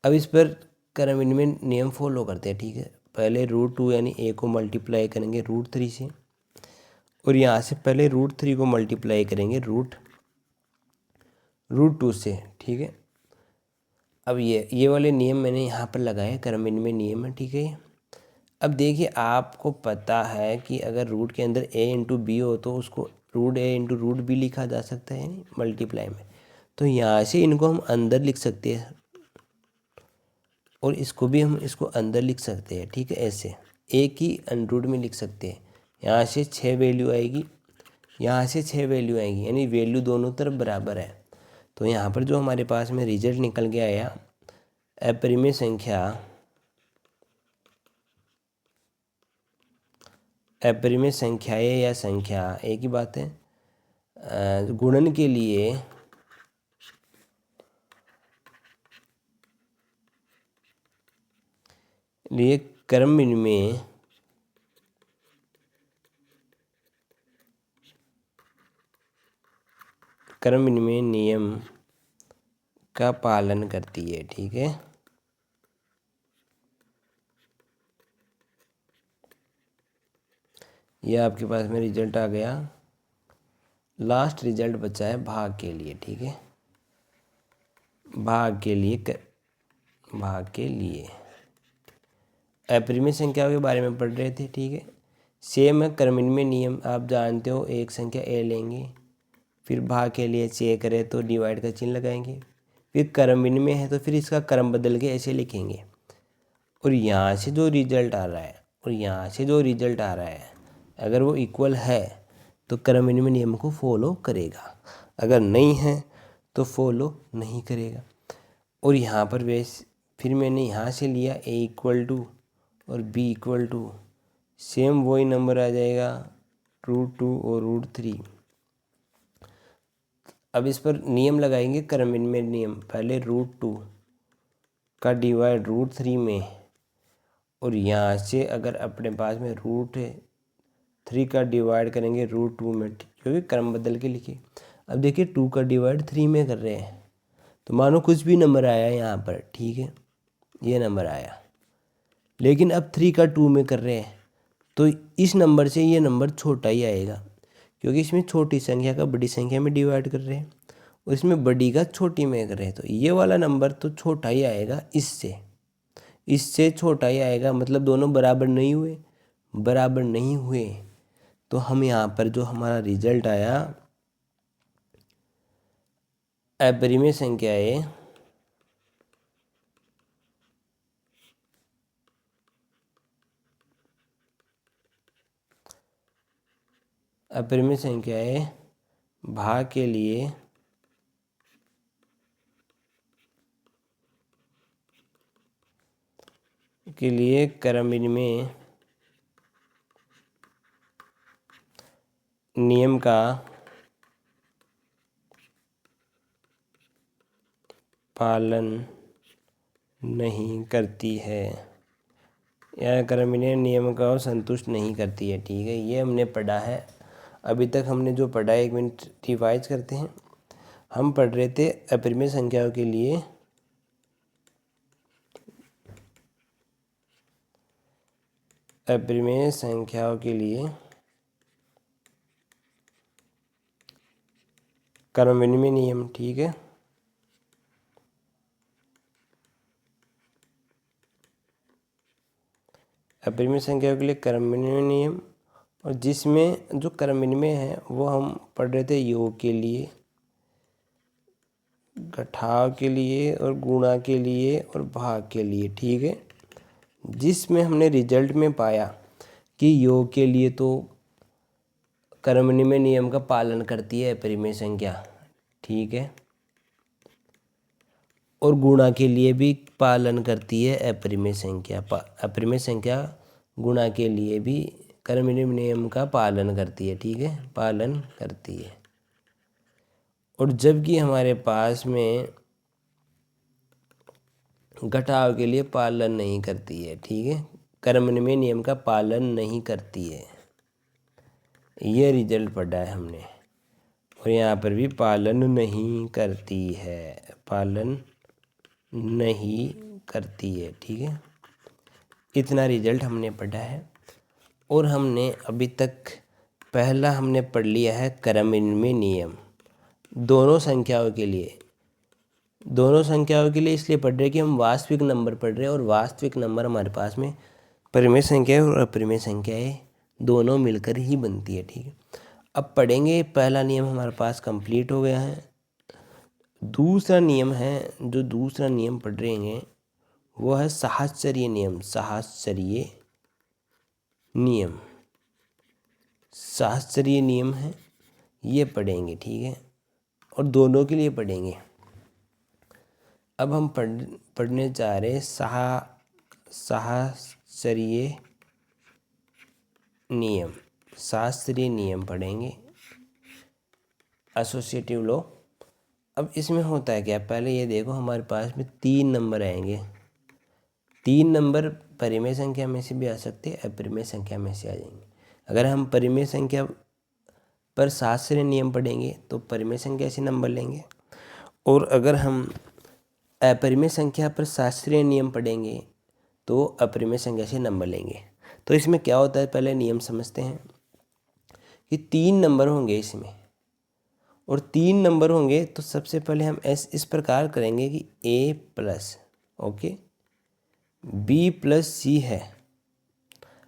अब इस पर क्रम विनिमय नियम फॉलो करते हैं, ठीक है। पहले √2 यानी a को मल्टीप्लाई करेंगे √3 से, और यहाँ से पहले √3 को मल्टीप्लाई करेंगे √2 से, ठीक है। अब ये वाले नियम मैंने यहाँ पर लगाए, क्रम विनिमय नियम है, ठीक है। अब देखिए आपको पता है कि अगर रूट के अंदर a इंटू बी हो तो उसको √a इंटू √b लिखा जा सकता है, यानी मल्टीप्लाई में। तो यहाँ से इनको हम अंदर लिख सकते हैं और इसको भी हम इसको अंदर लिख सकते हैं, ठीक है। ऐसे a की अंडर में लिख सकते हैं, यहाँ से 6 वैल्यू आएगी, यहाँ से 6 वैल्यू आएगी, यानी वैल्यू दोनों तरफ बराबर है। तो यहाँ पर जो हमारे पास में रिजल्ट निकल के आया, अपरिमेय संख्या, अपरिमेय संख्याएं या संख्या एक ही बात है, गुणन के लिए क्रम विनिमय नियम का पालन करती है, ठीक है। ये आपके पास में रिजल्ट आ गया। लास्ट रिजल्ट बचा है भाग के लिए, ठीक है। भाग के लिए अपरिमेय संख्याओं के बारे में पढ़ रहे थे, ठीक है। सेम है क्रम विनिमय नियम, आप जानते हो, एक संख्या ए लेंगे, फिर भाग के लिए 6 करें तो डिवाइड का चिन्ह लगाएंगे, फिर क्रम विनिमय है तो फिर इसका क्रम बदल के ऐसे लिखेंगे, और यहाँ से जो रिजल्ट आ रहा है और यहाँ से जो रिजल्ट आ रहा है, अगर वो इक्वल है तो क्रम विनिमय नियम को फॉलो करेगा, अगर नहीं है तो फॉलो नहीं करेगा। और यहाँ पर फिर मैंने यहाँ से लिया a इक्वल टू और b इक्वल टू, सेम वही नंबर आ जाएगा √2 और √3। अब इस पर नियम लगाएंगे क्रम विनिमय नियम, पहले √2 का डिवाइड √3 में, और यहाँ से अगर अपने पास में √3 का डिवाइड करेंगे √2 में, क्योंकि क्रम बदल के लिखे। अब देखिए 2 का डिवाइड 3 में कर रहे हैं, तो मानो कुछ भी नंबर आया यहाँ पर, ठीक है, ये नंबर आया, लेकिन अब 3 का 2 में कर रहे हैं तो इस नंबर से ये नंबर छोटा ही आएगा, क्योंकि इसमें छोटी संख्या का बड़ी संख्या में डिवाइड कर रहे हैं और इसमें बड़ी का छोटी में कर रहे हैं, तो ये वाला नंबर तो छोटा ही आएगा, इससे छोटा ही आएगा, मतलब दोनों बराबर नहीं हुए। तो हम यहाँ पर जो हमारा रिजल्ट आया, अपरिमेय संख्याएं भाग के लिए क्रम विनिमय नियम का पालन नहीं करती है, या क्रम विनिमय नियम का संतुष्ट नहीं करती है, ठीक है। ये हमने पढ़ा है, अभी तक हमने जो पढ़ा है 1 मिनट रिवाइज करते हैं। हम पढ़ रहे थे अपरिमेय संख्याओं के लिए क्रम विनिमय नियम, ठीक है। अपरिमेय संख्याओं के लिए क्रम विनिमय नियम, और जिसमें जो क्रम विनिमय है वो हम पढ़ रहे थे योग के लिए, घटाव के लिए और गुणा के लिए और भाग के लिए, ठीक है। जिसमें हमने रिजल्ट में पाया कि योग के लिए तो कर्मनिमेय नियम का पालन करती है अपरिमेय संख्या, ठीक है, और गुणा के लिए भी पालन करती है अपरिमेय संख्या। अपरिमेय संख्या गुणा के लिए भी कर्मनिमेय नियम का पालन करती है, ठीक है, पालन करती है। और जबकि हमारे पास में घटाव के लिए पालन नहीं करती है, ठीक है, कर्मनिमेय नियम का पालन नहीं करती है। ये रिजल्ट पढ़ा है हमने। और यहाँ पर भी पालन नहीं करती है, पालन नहीं करती है, ठीक है। इतना रिजल्ट हमने पढ़ा है। और हमने अभी तक पहला हमने पढ़ लिया है कर्मनिमेय नियम दोनों संख्याओं के लिए। दोनों संख्याओं के लिए इसलिए पढ़ रहे कि हम वास्तविक नंबर पढ़ रहे हैं, और वास्तविक नंबर हमारे पास में परिमेय संख्याएं और अपरिमेय संख्याएं दोनों मिलकर ही बनती है, ठीक है। अब पढ़ेंगे, पहला नियम हमारे पास कंप्लीट हो गया है। दूसरा नियम है, जो दूसरा नियम पढ़ रहे हैं वो है सहस्रार्य नियम। सहस्रार्य नियम, सहस्रार्य नियम है, ये पढ़ेंगे, ठीक है, और दोनों के लिए पढ़ेंगे। अब हम पढ़ने जा रहे सहस्रार्य नियम। सहस्रार्य नियम पढ़ेंगे, एसोसिएटिव लॉ। अब इसमें होता है क्या, पहले ये देखो हमारे पास में 3 नंबर आएंगे। 3 नंबर परिमेय संख्या में से भी आ सकते हैं, अपरिमेय संख्या में से आ जाएंगे। अगर हम परिमेय संख्या पर सहस्रार्य नियम पढ़ेंगे तो परिमेय संख्या से नंबर लेंगे, और अगर हम अपरिमेय संख्या पर सहस्रार्य नियम पढ़ेंगे तो अपरिमेय संख्या से नंबर लेंगे। तो इसमें क्या होता है, पहले नियम समझते हैं कि 3 नंबर होंगे इसमें, और 3 नंबर होंगे तो सबसे पहले हम इस प्रकार करेंगे कि a plus okay b plus c है।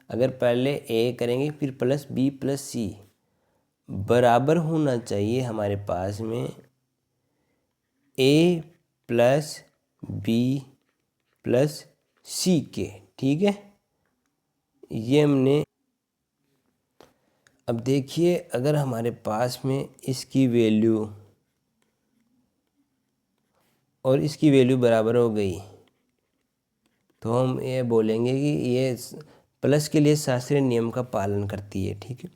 अगर पहले a करेंगे फिर प्लस b प्लस c बराबर होना चाहिए हमारे पास में a plus b plus c के, ठीक है। ये हमने, अब देखिए अगर हमारे पास में इसकी वैल्यू और इसकी वैल्यू बराबर हो गई तो हम ये बोलेंगे कि ये प्लस के लिए सहस्रार्य नियम का पालन करती है, ठीक है।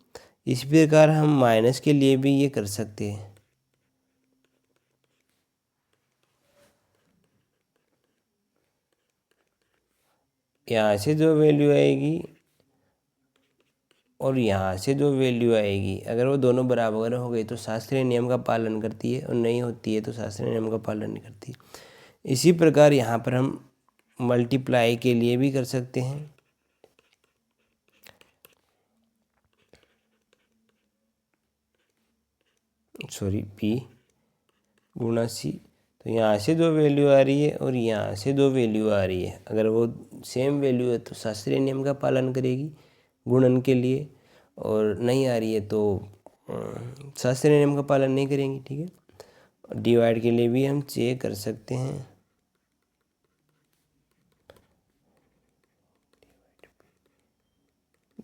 इस प्रकार हम माइनस के लिए भी ये कर सकते हैं। यहाँ से जो वैल्यू आएगी और यहाँ से जो वैल्यू आएगी, अगर वो दोनों बराबर हो गई तो सहस्रार्य नियम का पालन करती है, और नहीं होती है तो सहस्रार्य नियम का पालन नहीं करती। इसी प्रकार यहाँ पर हम मल्टीप्लाई के लिए भी कर सकते हैं। सॉरी, p गुणा c। तो यहाँ से जो वैल्यू आ रही है और यहाँ से जो वैल्यू आ रही है, अगर वो सेम वैल्यू है तो सहस्रार्य नियम का पालन करेगी गुणन के लिए, और नहीं आ रही है तो सहस्रार्य नियम का पालन नहीं करेंगी, ठीक है। डिवाइड के लिए भी हम चेक कर सकते हैं।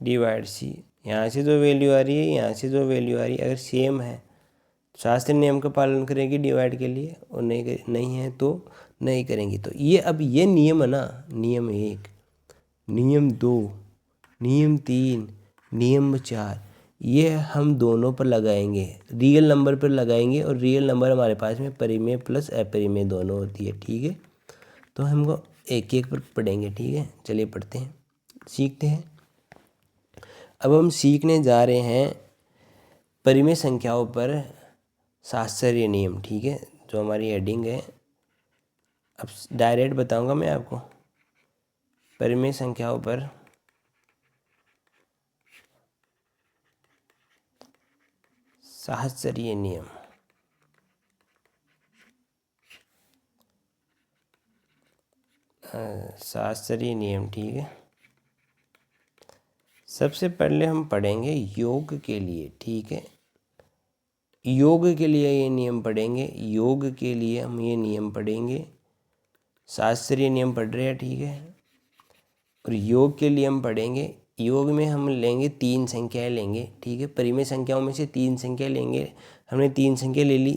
डिवाइड सी, यहाँ से जो वैल्यू आ रही है यहाँ से जो वैल्यू आ रही है अगर सेम है शास्त्रीय नियम का पालन करेगी डिवाइड के लिए, और नहीं है तो नहीं करेंगी। तो ये अब ये नियम है ना, नियम 1, नियम 2, नियम 3, नियम 4, ये हम दोनों पर लगाएंगे, रियल नंबर पर लगाएंगे, और रियल नंबर हमारे पास में परिमेय प्लस अपरिमेय दोनों होती है, ठीक है। तो हमको एक एक पर पढ़ेंगे, ठीक है। चलिए पढ़ते हैं, सीखते हैं। अब हम सीखने जा रहे हैं परिमेय संख्याओं पर सहस्रार्य नियम, ठीक है, जो हमारी हेडिंग है। अब डायरेक्ट बताऊंगा मैं आपको परिमेय संख्याओं पर सहस्रार्य नियम। सहस्रार्य नियम, ठीक है। सबसे पहले हम पढ़ेंगे योग के लिए, ठीक है। योग के लिए ये नियम पढ़ेंगे, योग के लिए हम ये नियम पढ़ेंगे, शास्त्रीय नियम पढ़ रहे हैं, ठीक है। और योग के लिए हम पढ़ेंगे, योग में हम लेंगे 3 संख्याएं लेंगे, ठीक है। परिमेय संख्याओं में से 3 संख्या लेंगे। हमने 3 संख्या ले ली,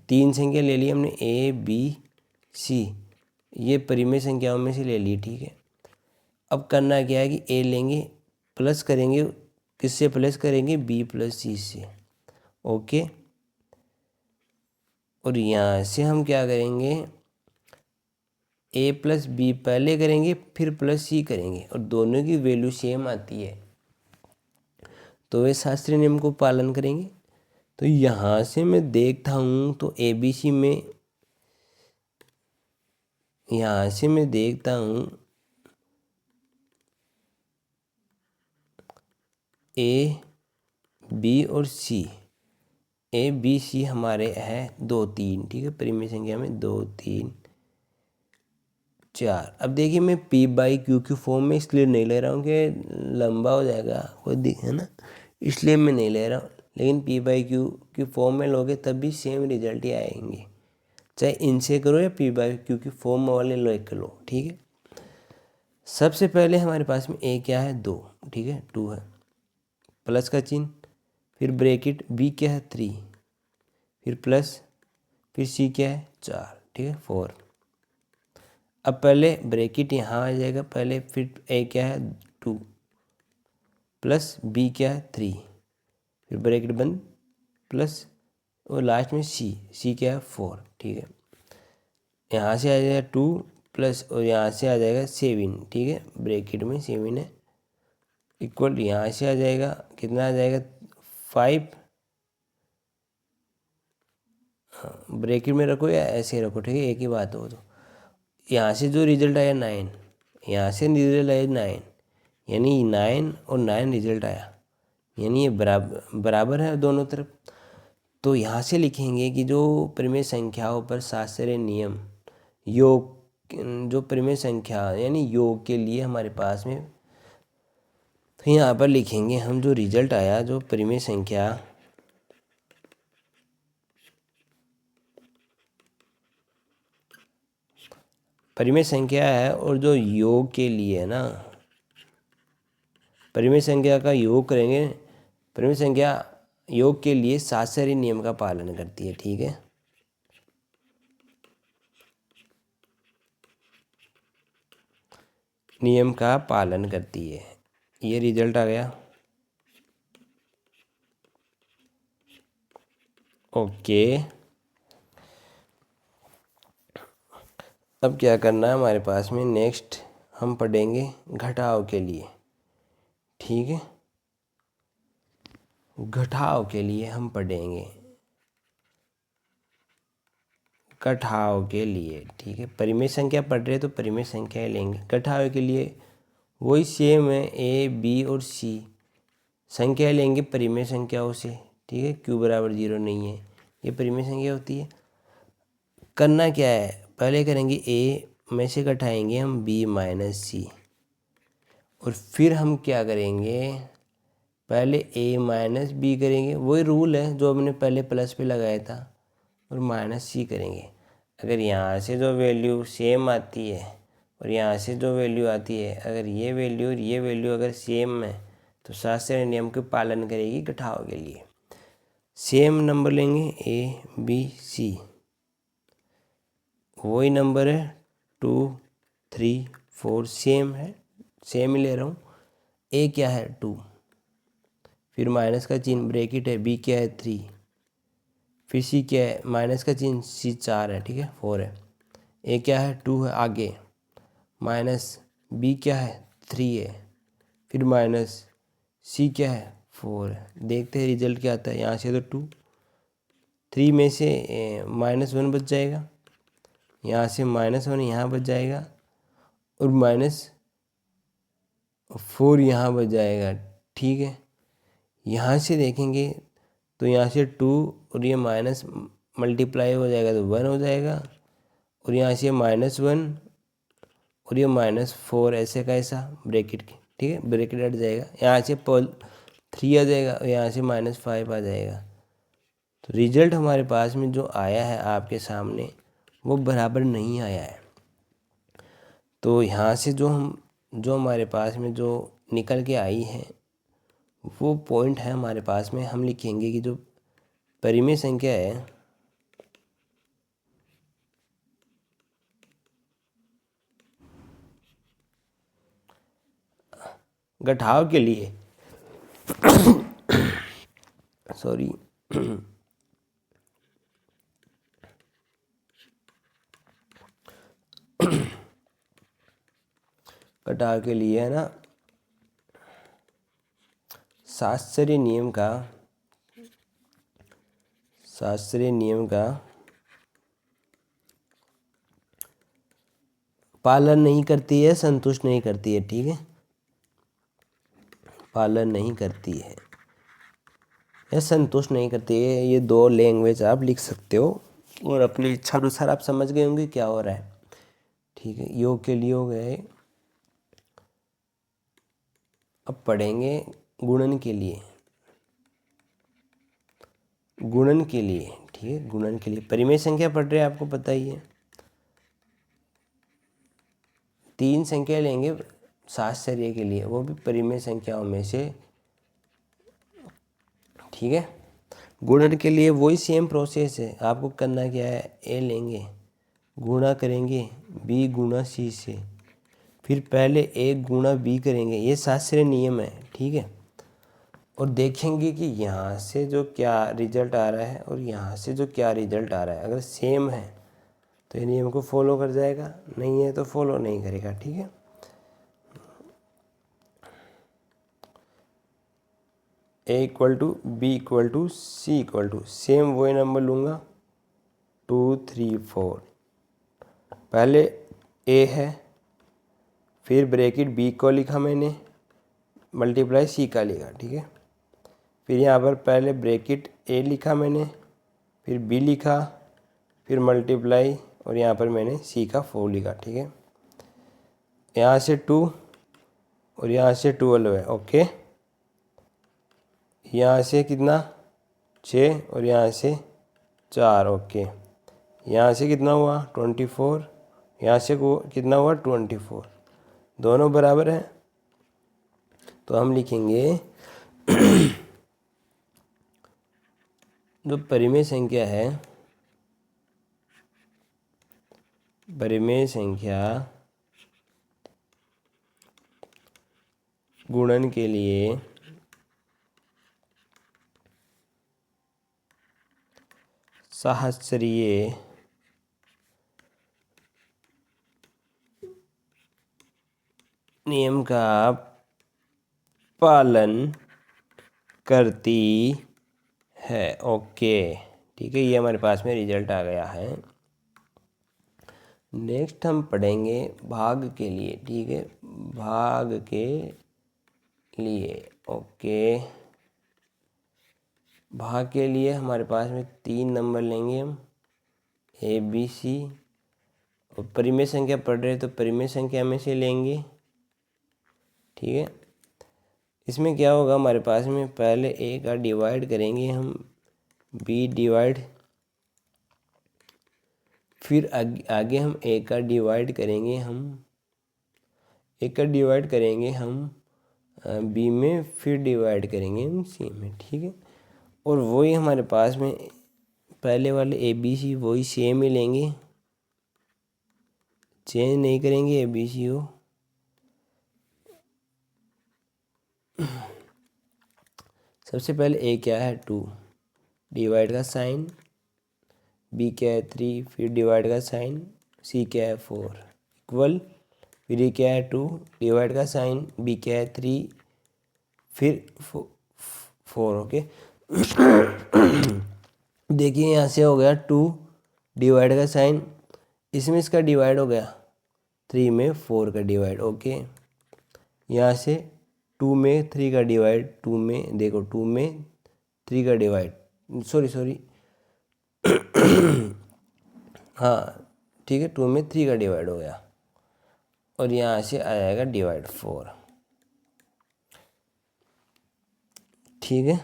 3 संख्या ले ली हमने, ए बी सी, ये परिमेय संख्याओं में से ले ली, ठीक है। अब करना क्या है कि ए लेंगे, प्लस करेंगे, किससे प्लस करेंगे, बी प्लस सी से, ओके। और यहाँ से हम क्या करेंगे, ए प्लस बी पहले करेंगे, फिर प्लस सी करेंगे, और दोनों की वैल्यू सेम आती है तो वे शास्त्रीय नियम को पालन करेंगे। तो यहाँ से मैं देखता हूँ तो ए बी सी में, यहाँ से मैं देखता हूँ ए बी और सी, ए बी सी हमारे है 2 3, ठीक है। परिमेय संख्या में 2 3 4। अब देखिए मैं पी बाई क्यू की फॉर्म में इसलिए नहीं ले रहा हूँ कि लंबा हो जाएगा कोई है ना, इसलिए मैं नहीं ले रहा हूँ। लेकिन पी बाई क्यू की फॉर्म में लोगे तब भी सेम रिजल्ट ही आएंगे, चाहे इनसे करो या पी बाई क्यू की फॉर्म वाले लो, ठीक है। सबसे पहले हमारे पास में ए क्या है, 2, ठीक है, 2 है, प्लस का चिन्ह, फिर ब्रैकेट, बी क्या है 3, फिर प्लस, फिर सी क्या है 4, ठीक है 4। अब पहले ब्रैकेट यहाँ आ जाएगा पहले, फिर ए क्या है 2, प्लस बी क्या है 3, फिर ब्रैकेट बंद, प्लस और लास्ट में सी क्या है 4, ठीक है। यहाँ से आ जाएगा 2 प्लस, और यहाँ से आ जाएगा 7, ठीक है, ब्रैकेट में 7 है, इक्वल यहाँ से आ जाएगा, कितना आ जाएगा 5, हाँ ब्रैकेट में रखो या ऐसे ही रखो, ठीक है, एक ही बात हो। तो यहाँ से जो रिजल्ट आया 9, यहाँ से रिजल्ट आया 9, यानी 9 और 9 रिजल्ट आया, यानी ये बराबर है दोनों तरफ। तो यहाँ से लिखेंगे कि जो परिमेय संख्याओं पर शास्त्रीय नियम, योग, जो परिमेय संख्या यानी योग के लिए हमारे पास में, तो यहाँ पर लिखेंगे हम जो रिजल्ट आया, जो परिमेय संख्या है और जो योग के लिए है ना, परिमेय संख्या का योग करेंगे, परिमेय संख्या योग के लिए शास्त्रीय नियम का पालन करती है, ठीक है। नियम का पालन करती है, ये रिजल्ट आ गया, ओके। अब क्या करना है हमारे पास में, नेक्स्ट हम पढ़ेंगे घटाव के लिए, ठीक है। घटाव के लिए हम पढ़ेंगे, घटाव के लिए, ठीक है। परिमेय संख्या पढ़ रहे तो परिमेय संख्या लेंगे, घटाव के लिए वही सेम है, ए बी और सी संख्या लेंगे परिमेय संख्याओं से, ठीक है। क्यू बराबर 0 नहीं है, ये परिमेय संख्या होती है। करना क्या है, पहले करेंगे ए में से घटाएंगे हम बी माइनस सी, और फिर हम क्या करेंगे, पहले ए माइनस बी करेंगे, वही रूल है जो हमने पहले प्लस पे लगाया था, और माइनस सी करेंगे। अगर यहाँ से जो वैल्यू सेम आती है और यहाँ से जो वैल्यू आती है, अगर ये वैल्यू और ये वैल्यू अगर सेम है तो शास्त्रीय नियम के पालन करेगी घटाव के लिए। सेम नंबर लेंगे ए बी सी, वही नंबर है 2 3 4, सेम है, सेम ही ले रहा हूँ। ए क्या है 2, फिर माइनस का चिन्ह, ब्रैकेट है, बी क्या है 3, फिर सी क्या है, माइनस का चिन्ह, सी 4 है, ठीक है 4 है। ए क्या है 2 है, आगे माइनस, बी क्या है 3 है, फिर माइनस, सी क्या है 4 है। देखते हैं रिजल्ट क्या आता है। यहाँ से तो 2 3 में से -1 बच जाएगा, यहाँ से -1 यहाँ बच जाएगा, और -4 यहाँ बच जाएगा, ठीक है। यहाँ से देखेंगे तो यहाँ से 2 और ये माइनस मल्टीप्लाई हो जाएगा तो 1 हो जाएगा, और यहाँ से -1 और ये -4 ऐसे का ऐसा ब्रैकेट के, ठीक है, ब्रैकेट हट जाएगा। यहाँ से 3 आ जाएगा और यहाँ से -5 आ जाएगा, रिजल्ट हमारे पास में जो आया है आपके सामने वो बराबर नहीं आया है। तो यहाँ से जो हमारे पास में जो निकल के आई है वो पॉइंट है हमारे पास में, हम लिखेंगे कि जो परिमेय संख्या है घटाव के लिए सॉरी घटाव के लिए है ना शास्त्रीय नियम का पालन नहीं करती है, संतुष्ट नहीं करती है। ठीक है, पालन नहीं करती है या संतुष्ट नहीं करती है, ये दो लैंग्वेज आप लिख सकते हो और अपनी इच्छा अनुसार आप समझ गए होंगे क्या हो रहा है। ठीक है, योग के लिए हो गए। अब पढ़ेंगे गुणन के लिए। ठीक है, गुणन के लिए परिमेय संख्या पढ़ रहे हैं, आपको पता ही है। 3 संख्या लेंगे शास्त्रीय के लिए, वो भी परिमेय संख्याओं में से। ठीक है, गुणन के लिए वही सेम प्रोसेस है। आपको करना क्या है, ए लेंगे, गुणा करेंगे बी गुणा सी से, फिर पहले ए गुणा बी करेंगे, ये शास्त्रीय नियम है। ठीक है, और देखेंगे कि यहाँ से जो क्या रिजल्ट आ रहा है और यहाँ से जो क्या रिजल्ट आ रहा है, अगर सेम है तो ये नियम को फॉलो कर जाएगा, नहीं है तो फॉलो नहीं करेगा। ठीक है, A equal to B equal to C equal to, same वही नंबर लूँगा 2 3 4। पहले ए है, फिर ब्रैकेट बी को लिखा मैंने, मल्टीप्लाई सी का लिखा। ठीक है, फिर यहाँ पर पहले ब्रैकेट ए लिखा मैंने, फिर बी लिखा, फिर मल्टीप्लाई और यहाँ पर मैंने सी का 4 लिखा। ठीक है, यहाँ से 2 और यहाँ से 12 है। ओके, यहाँ से कितना 6 और यहाँ से 4। ओके, यहाँ से कितना हुआ 24, यहाँ से कितना हुआ 24, दोनों बराबर हैं। तो हम लिखेंगे जो परिमेय संख्या है, परिमेय संख्या गुणन के लिए शास्त्रीय नियम का पालन करती है। ओके, ठीक है, ये हमारे पास में रिजल्ट आ गया है। नेक्स्ट हम पढ़ेंगे भाग के लिए। ठीक है, भाग के लिए। ओके, भाग के लिए हमारे पास में 3 नंबर लेंगे हम, ए बी सी, और परिमेय संख्या पढ़ रहे हैं तो परिमेय संख्या में से लेंगे। ठीक है, इसमें क्या होगा हमारे पास में, पहले ए का डिवाइड करेंगे हम बी डिवाइड, फिर आगे हम ए का डिवाइड करेंगे हम बी में, फिर डिवाइड करेंगे हम सी में। ठीक है, और वही हमारे पास में पहले वाले ए बी सी वही सेम ही लेंगे, चेंज नहीं करेंगे ए बी सी को। सबसे पहले ए क्या है 2, डिवाइड का साइन, बी क्या है 3, फिर डिवाइड का साइन, सी क्या है 4 इक्वल, फिर ये क्या है 2, डिवाइड का साइन, बी क्या है 3, फिर 4। ओके, देखिए यहाँ से हो गया 2, डिवाइड का साइन, इसमें इसका डिवाइड हो गया 3 में 4 का डिवाइड। ओके, यहाँ से 2 में 3 का डिवाइड, 2 में देखो 2 में 3 का डिवाइड, सॉरी हाँ ठीक है, 2 में 3 का डिवाइड हो गया, और यहाँ से आ जाएगा डिवाइड 4। ठीक है,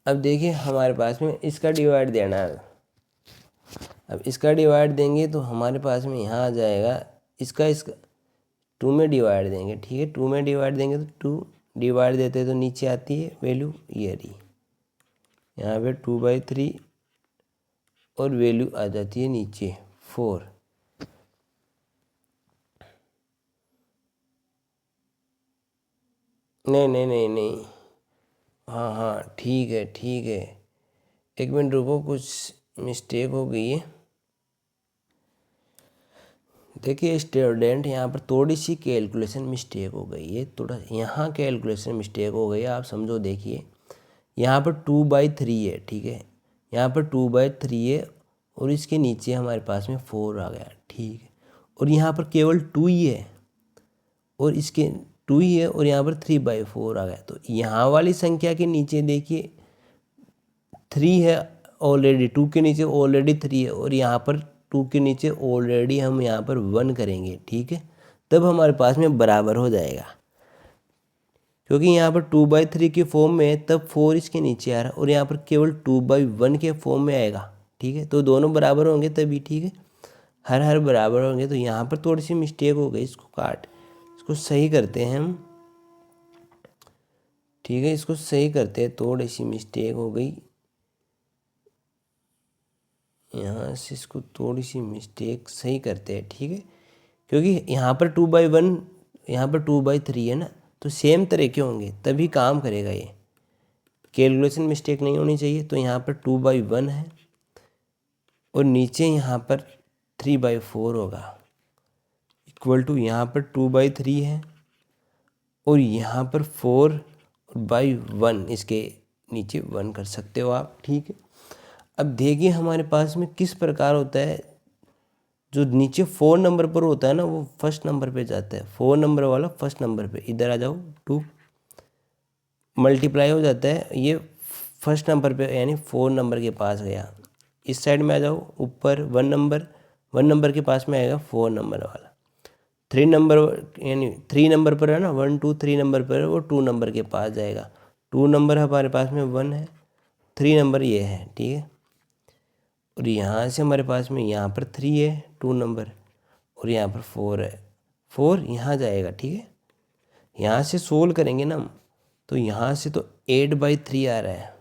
अब देखिए हमारे पास में इसका डिवाइड देना है। अब इसका डिवाइड देंगे तो हमारे पास में यहाँ आ जाएगा, इसका 2 में डिवाइड देंगे, ठीक है। 2 में डिवाइड देंगे तो 2 डिवाइड देते तो नीचे आती है वैल्यू ये रही, यहाँ पे 2/3 और वैल्यू आ जाती है नीचे 4। नहीं, हाँ ठीक है, एक मिनट रुको, कुछ मिस्टेक हो गई है। देखिए स्टूडेंट, यहाँ पर थोड़ी सी कैलकुलेशन मिस्टेक हो गई है, थोड़ा यहाँ कैलकुलेशन मिस्टेक हो गई है, आप समझो। देखिए यहाँ पर 2/3 है, ठीक है, यहाँ पर 2/3 है और इसके नीचे हमारे पास में 4 आ गया, ठीक है। और यहाँ पर केवल 2 ही है और इसके 2 ही है और यहाँ पर 3/4 आ गया। तो यहाँ वाली संख्या के नीचे देखिए 3 है ऑलरेडी, 2 के नीचे ऑलरेडी 3 है और यहाँ पर 2 के नीचे ऑलरेडी हम यहाँ पर 1 करेंगे, ठीक है। तब हमारे पास में बराबर हो जाएगा, क्योंकि यहाँ पर 2/3 के फॉर्म में है, तब 4 इसके नीचे आ रहा है और यहाँ पर केवल 2/1 के फॉर्म में आएगा, ठीक है। तो दोनों बराबर होंगे तभी, ठीक है, हर बराबर होंगे। तो यहाँ पर थोड़ी सी मिस्टेक हो गई, इसको सही करते हैं हम, ठीक है। इसको सही करते हैं, थोड़ी सी मिस्टेक हो गई यहाँ से, इसको थोड़ी सी मिस्टेक सही करते हैं, ठीक है। क्योंकि यहाँ पर 2/1, यहाँ पर 2/3 है ना, तो सेम तरह के होंगे तभी काम करेगा ये, कैलकुलेशन मिस्टेक नहीं होनी चाहिए। तो यहाँ पर 2/1 है और नीचे यहाँ पर 3/4 होगा, इक्वल टू यहाँ पर 2/3 है और यहाँ पर 4/1, इसके नीचे 1 कर सकते हो आप, ठीक है। अब देखिए हमारे पास में किस प्रकार होता है, जो नीचे 4 नंबर पर होता है ना, वो फर्स्ट नंबर पे जाता है, 4 नंबर वाला फर्स्ट नंबर पे, इधर आ जाओ, 2 मल्टीप्लाई हो जाता है, ये फर्स्ट नंबर पे यानी 4 नंबर के पास गया। इस साइड में आ जाओ ऊपर, 1 नंबर के पास में आएगा 4 नंबर वाला। 3 नंबर यानी 3 नंबर पर है ना, 1 2 3 नंबर पर है, वो 2 नंबर के पास जाएगा। 2 नंबर हमारे पास में 1 है, 3 नंबर ये है, ठीक है। और यहाँ से हमारे पास में यहाँ पर 3 है 2 नंबर और यहाँ पर 4 है, 4 यहाँ जाएगा, ठीक है। यहाँ से सोल्व करेंगे ना हम, तो यहाँ से तो 8/3 आ रहा है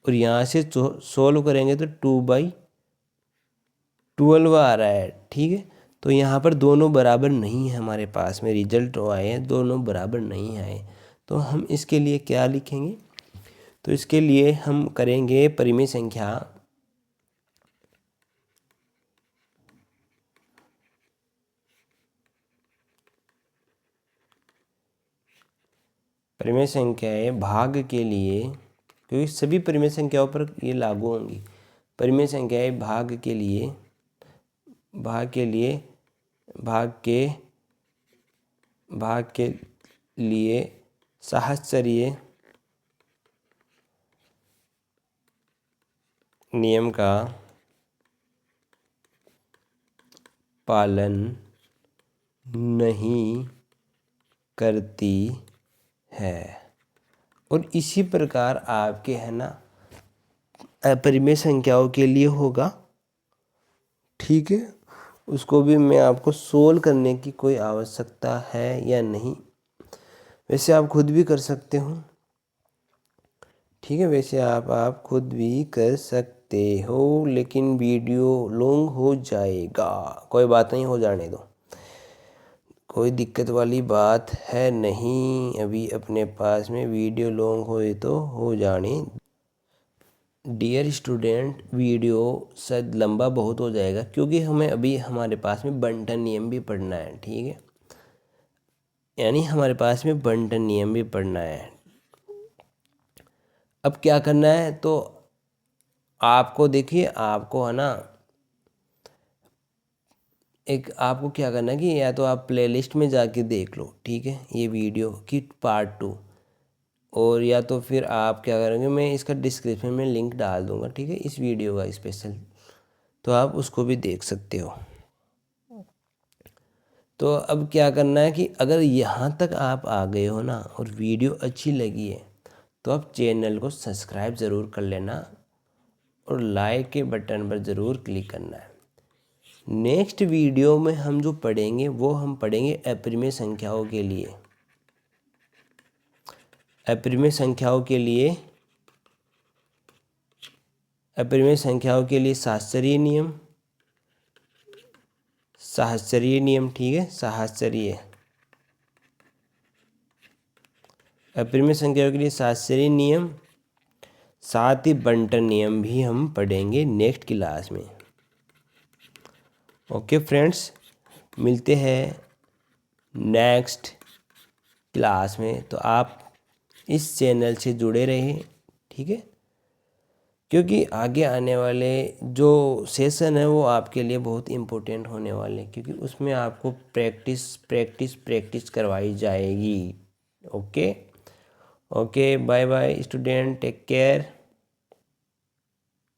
और यहाँ से सोल्व करेंगे तो 2/12 आ रहा है, ठीक है। तो यहाँ पर दोनों बराबर नहीं है, हमारे पास में रिजल्ट आए हैं दोनों बराबर नहीं आए। तो हम इसके लिए क्या लिखेंगे, तो इसके लिए हम करेंगे परिमेय संख्या, परिमेय संख्याएं भाग के लिए, क्योंकि सभी परिमेय संख्याओं पर ये लागू होंगी। परिमेय संख्याएं भाग के लिए सहस्रांकीय नियम का पालन नहीं करती है। और इसी प्रकार आपके है ना अपरिमेय संख्याओं के लिए होगा, ठीक है। उसको भी मैं आपको सोल्व करने की कोई आवश्यकता है या नहीं, वैसे आप खुद भी कर सकते हो, ठीक है। वैसे आप खुद भी कर सकते हो, लेकिन वीडियो लॉन्ग हो जाएगा, कोई बात नहीं, हो जाने दो, कोई दिक्कत वाली बात है नहीं। अभी अपने पास में वीडियो लॉन्ग होए तो हो जाने। डियर स्टूडेंट, वीडियो शायद लंबा बहुत हो जाएगा, क्योंकि हमें अभी हमारे पास में बंटन नियम भी पढ़ना है, ठीक है। यानी हमारे पास में बंटन नियम भी पढ़ना है। अब क्या करना है, तो आपको देखिए, आपको है ना आपको क्या करना है कि या तो आप प्लेलिस्ट में जाके देख लो, ठीक है, ये वीडियो की पार्ट 2, और या तो फिर आप क्या करेंगे, मैं इसका डिस्क्रिप्शन में लिंक डाल दूंगा, ठीक है, इस वीडियो का स्पेशल, तो आप उसको भी देख सकते हो। तो अब क्या करना है कि अगर यहाँ तक आप आ गए हो ना और वीडियो अच्छी लगी है, तो आप चैनल को सब्सक्राइब ज़रूर कर लेना और लाइक के बटन पर ज़रूर क्लिक करना है। नेक्स्ट वीडियो में हम जो पढ़ेंगे वो हम पढ़ेंगे अप्रिमेय संख्याओं के लिए। अप्रिमेय संख्याओं के लिए सहस्त्रीय नियम, ठीक है, सहस्त्रीय। अप्रिमेय संख्याओं के लिए सहस्त्रीय नियम, साथ ही बंटन नियम भी हम पढ़ेंगे नेक्स्ट क्लास में। ओके फ्रेंड्स, मिलते हैं नेक्स्ट क्लास में। तो आप इस चैनल से जुड़े रहें, ठीक है, क्योंकि आगे आने वाले जो सेशन है वो आपके लिए बहुत इम्पोर्टेंट होने वाले हैं, क्योंकि उसमें आपको प्रैक्टिस करवाई जाएगी। Okay, bye bye student, take care.